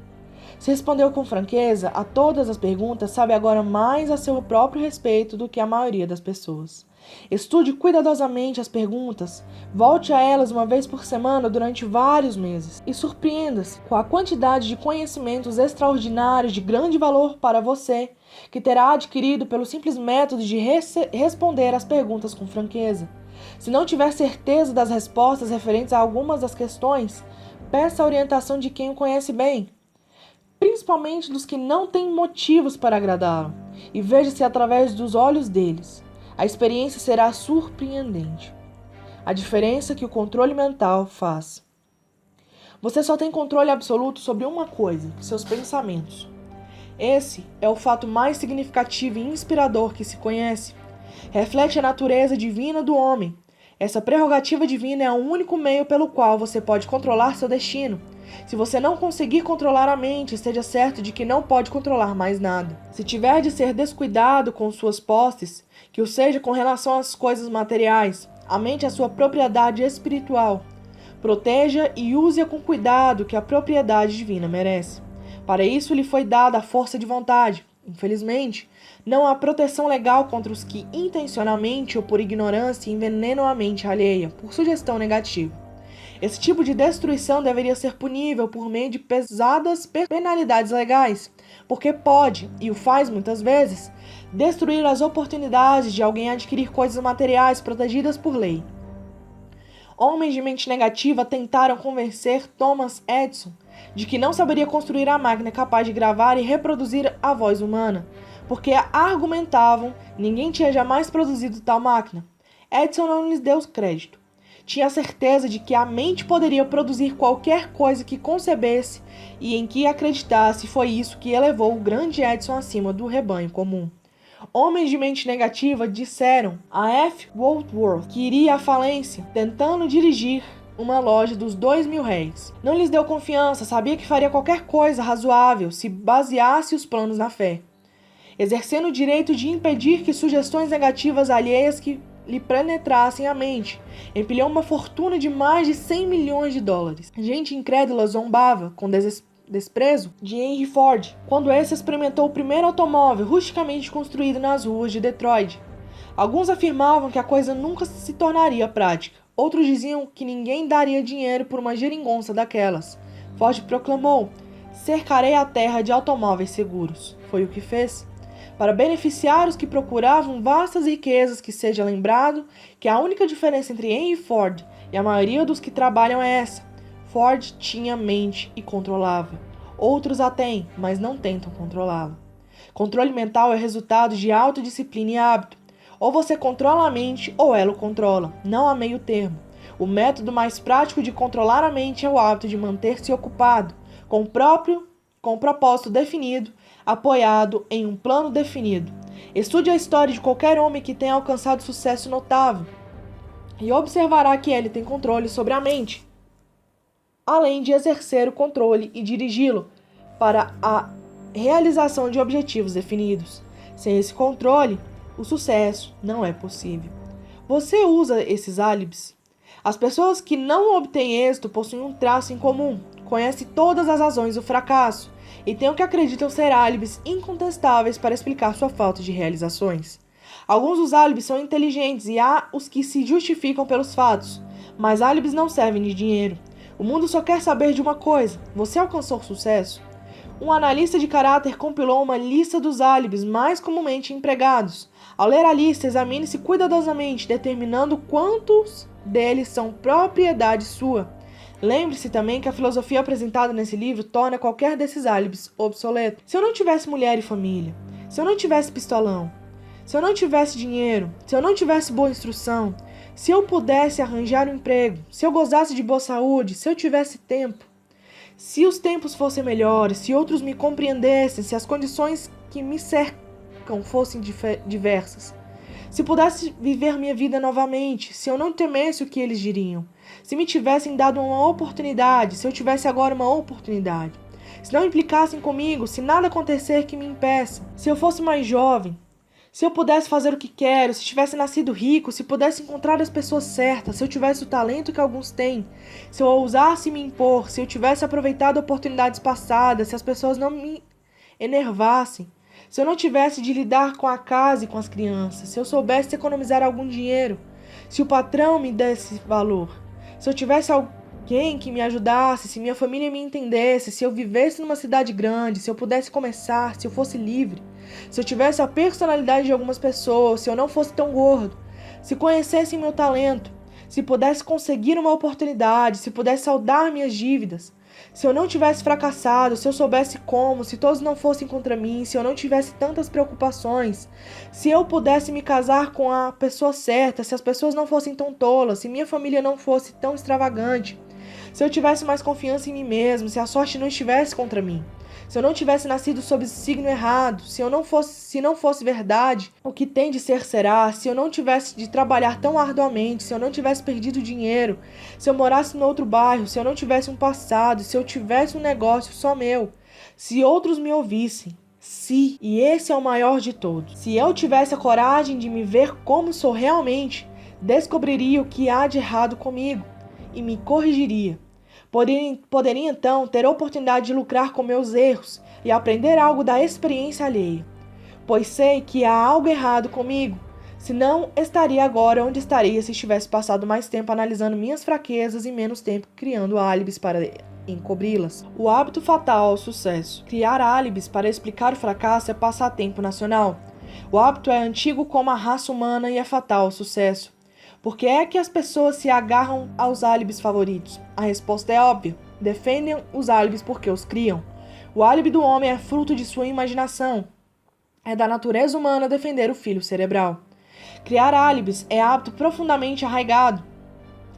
Se respondeu com franqueza a todas as perguntas, sabe agora mais a seu próprio respeito do que a maioria das pessoas. Estude cuidadosamente as perguntas, volte a elas uma vez por semana durante vários meses e surpreenda-se com a quantidade de conhecimentos extraordinários de grande valor para você que terá adquirido pelo simples método de responder às perguntas com franqueza. Se não tiver certeza das respostas referentes a algumas das questões, peça a orientação de quem o conhece bem, principalmente dos que não têm motivos para agradá-lo, e veja-se através dos olhos deles. A experiência será surpreendente. A diferença que o controle mental faz. Você só tem controle absoluto sobre uma coisa, seus pensamentos. Esse é o fato mais significativo e inspirador que se conhece. Reflete a natureza divina do homem. Essa prerrogativa divina é o único meio pelo qual você pode controlar seu destino. Se você não conseguir controlar a mente, esteja certo de que não pode controlar mais nada. Se tiver de ser descuidado com suas posses, que o seja com relação às coisas materiais, a mente é sua propriedade espiritual. Proteja e use-a com cuidado que a propriedade divina merece. Para isso lhe foi dada a força de vontade. Infelizmente, não há proteção legal contra os que intencionalmente ou por ignorância envenenam a mente alheia, por sugestão negativa. Esse tipo de destruição deveria ser punível por meio de pesadas penalidades legais, porque pode, e o faz muitas vezes, destruir as oportunidades de alguém adquirir coisas materiais protegidas por lei. Homens de mente negativa tentaram convencer Thomas Edison de que não saberia construir a máquina capaz de gravar e reproduzir a voz humana, porque argumentavam ninguém tinha jamais produzido tal máquina. Edison não lhes deu crédito. Tinha a certeza de que a mente poderia produzir qualquer coisa que concebesse e em que acreditasse, e foi isso que elevou o grande Edison acima do rebanho comum. Homens de mente negativa disseram a F. Woolworth que iria à falência, tentando dirigir uma loja dos 2.000 réis. Não lhes deu confiança, sabia que faria qualquer coisa razoável se baseasse os planos na fé, exercendo o direito de impedir que sugestões negativas alheias que lhe penetrassem a mente. Empilhou uma fortuna de mais de 100 milhões de dólares. Gente incrédula zombava com desprezo de Henry Ford, quando esse experimentou o primeiro automóvel rusticamente construído nas ruas de Detroit. Alguns afirmavam que a coisa nunca se tornaria prática. Outros diziam que ninguém daria dinheiro por uma geringonça daquelas. Ford proclamou: cercarei a terra de automóveis seguros. Foi o que fez. Para beneficiar os que procuravam vastas riquezas, que seja lembrado que a única diferença entre Henry Ford e a maioria dos que trabalham é essa: Ford tinha mente e controlava. Outros a têm, mas não tentam controlá-la. Controle mental é resultado de autodisciplina e hábito. Ou você controla a mente ou ela o controla, não há meio termo. O método mais prático de controlar a mente é o hábito de manter-se ocupado, com um propósito definido, apoiado em um plano definido. Estude a história de qualquer homem que tenha alcançado sucesso notável e observará que ele tem controle sobre a mente, além de exercer o controle e dirigi-lo para a realização de objetivos definidos. Sem esse controle, o sucesso não é possível. Você usa esses álibis? As pessoas que não obtêm êxito possuem um traço em comum: conhecem todas as razões do fracasso e têm o que acreditam ser álibis incontestáveis para explicar sua falta de realizações. Alguns dos álibis são inteligentes e há os que se justificam pelos fatos, mas álibis não servem de dinheiro. O mundo só quer saber de uma coisa: você alcançou sucesso? Um analista de caráter compilou uma lista dos álibis mais comumente empregados. Ao ler a lista, examine-se cuidadosamente, determinando quantos deles são propriedade sua. Lembre-se também que a filosofia apresentada nesse livro torna qualquer desses álibis obsoleto. Se eu não tivesse mulher e família, se eu não tivesse pistolão, se eu não tivesse dinheiro, se eu não tivesse boa instrução, se eu pudesse arranjar um emprego, se eu gozasse de boa saúde, se eu tivesse tempo, se os tempos fossem melhores, se outros me compreendessem, se as condições que me cercam fossem diversas, se pudesse viver minha vida novamente, se eu não temesse o que eles diriam, se me tivessem dado uma oportunidade, se eu tivesse agora uma oportunidade, se não implicassem comigo, se nada acontecer que me impeça, se eu fosse mais jovem, se eu pudesse fazer o que quero, se tivesse nascido rico, se pudesse encontrar as pessoas certas, se eu tivesse o talento que alguns têm, se eu ousasse me impor, se eu tivesse aproveitado oportunidades passadas, se as pessoas não me enervassem, se eu não tivesse de lidar com a casa e com as crianças, se eu soubesse economizar algum dinheiro, se o patrão me desse valor, se eu tivesse alguém que me ajudasse, se minha família me entendesse, se eu vivesse numa cidade grande, se eu pudesse começar, se eu fosse livre, se eu tivesse a personalidade de algumas pessoas, se eu não fosse tão gordo, se conhecessem meu talento, se pudesse conseguir uma oportunidade, se pudesse saldar minhas dívidas, se eu não tivesse fracassado, se eu soubesse como, se todos não fossem contra mim, se eu não tivesse tantas preocupações, se eu pudesse me casar com a pessoa certa, se as pessoas não fossem tão tolas, se minha família não fosse tão extravagante, se eu tivesse mais confiança em mim mesmo, se a sorte não estivesse contra mim, se eu não tivesse nascido sob signo errado, se não fosse verdade, o que tem de ser será, se eu não tivesse de trabalhar tão arduamente, se eu não tivesse perdido dinheiro, se eu morasse no outro bairro, se eu não tivesse um passado, se eu tivesse um negócio só meu, se outros me ouvissem, se, e esse é o maior de todos, se eu tivesse a coragem de me ver como sou realmente, descobriria o que há de errado comigo e me corrigiria. Poderia então ter a oportunidade de lucrar com meus erros e aprender algo da experiência alheia, pois sei que há algo errado comigo, senão estaria agora onde estaria se tivesse passado mais tempo analisando minhas fraquezas e menos tempo criando álibis para encobri-las. O hábito fatal ao sucesso. Criar álibis para explicar o fracasso é passatempo nacional. O hábito é antigo como a raça humana e é fatal ao sucesso. Por que é que as pessoas se agarram aos álibis favoritos? A resposta é óbvia. Defendem os álibis porque os criam. O álibi do homem é fruto de sua imaginação. É da natureza humana defender o filho cerebral. Criar álibis é hábito profundamente arraigado.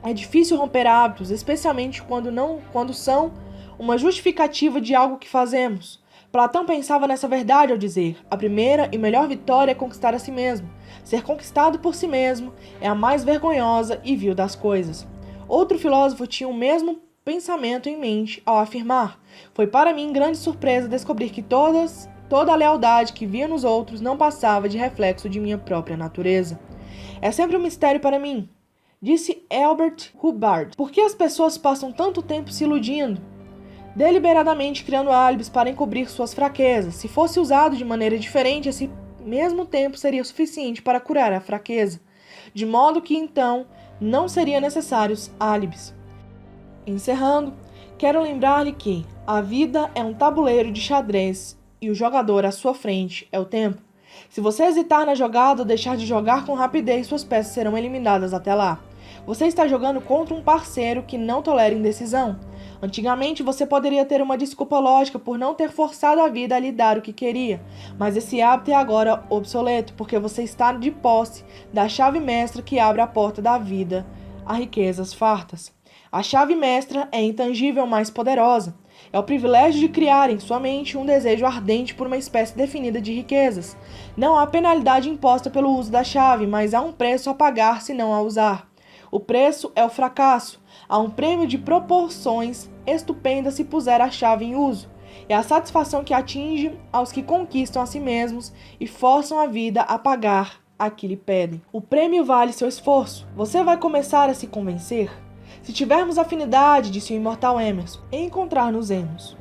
É difícil romper hábitos, especialmente quando são uma justificativa de algo que fazemos. Platão pensava nessa verdade ao dizer: a primeira e melhor vitória é conquistar a si mesmo. Ser conquistado por si mesmo é a mais vergonhosa e vil das coisas. Outro filósofo tinha o mesmo pensamento em mente ao afirmar: foi para mim grande surpresa descobrir que toda a lealdade que via nos outros não passava de reflexo de minha própria natureza. É sempre um mistério para mim, disse Albert Hubbard. Por que as pessoas passam tanto tempo se iludindo, deliberadamente criando álibis para encobrir suas fraquezas? Se fosse usado de maneira diferente, esse mesmo tempo seria suficiente para curar a fraqueza, de modo que então não seriam necessários álibis. Encerrando, quero lembrar-lhe que a vida é um tabuleiro de xadrez e o jogador à sua frente é o tempo. Se você hesitar na jogada ou deixar de jogar com rapidez, suas peças serão eliminadas até lá. Você está jogando contra um parceiro que não tolera indecisão. Antigamente, você poderia ter uma desculpa lógica por não ter forçado a vida a lhe dar o que queria, mas esse hábito é agora obsoleto, porque você está de posse da chave mestra que abre a porta da vida a riquezas fartas. A chave mestra é intangível, mais poderosa. É o privilégio de criar em sua mente um desejo ardente por uma espécie definida de riquezas. Não há penalidade imposta pelo uso da chave, mas há um preço a pagar se não a usar. O preço é o fracasso. Há um prêmio de proporções estupendas se puser a chave em uso. É a satisfação que atinge aos que conquistam a si mesmos e forçam a vida a pagar a que lhe pedem. O prêmio vale seu esforço. Você vai começar a se convencer? Se tivermos afinidade, disse o imortal Emerson, encontrar-nos-emos.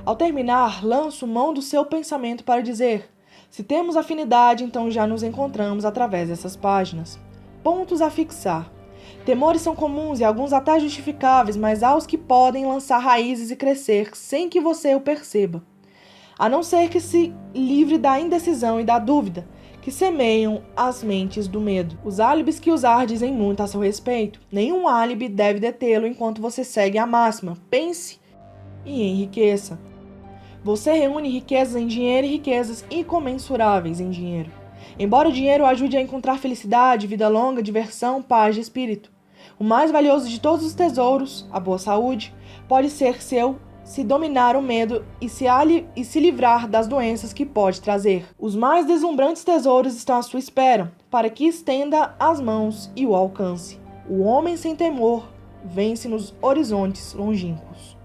Ao terminar, lanço mão do seu pensamento para dizer: se temos afinidade, então já nos encontramos através dessas páginas. Pontos a fixar. Temores são comuns e alguns até justificáveis, mas há os que podem lançar raízes e crescer sem que você o perceba. a não ser que se livre da indecisão e da dúvida, que semeiam as mentes do medo. Os álibis que usar dizem muito a seu respeito. Nenhum álibi deve detê-lo enquanto você segue a máxima. Pense e enriqueça. Você reúne riquezas em dinheiro e riquezas incomensuráveis em dinheiro. Embora o dinheiro ajude a encontrar felicidade, vida longa, diversão, paz de espírito, o mais valioso de todos os tesouros, a boa saúde, pode ser seu se dominar o medo e se livrar das doenças que pode trazer. Os mais deslumbrantes tesouros estão à sua espera, para que estenda as mãos e o alcance. O homem sem temor vence nos horizontes longínquos.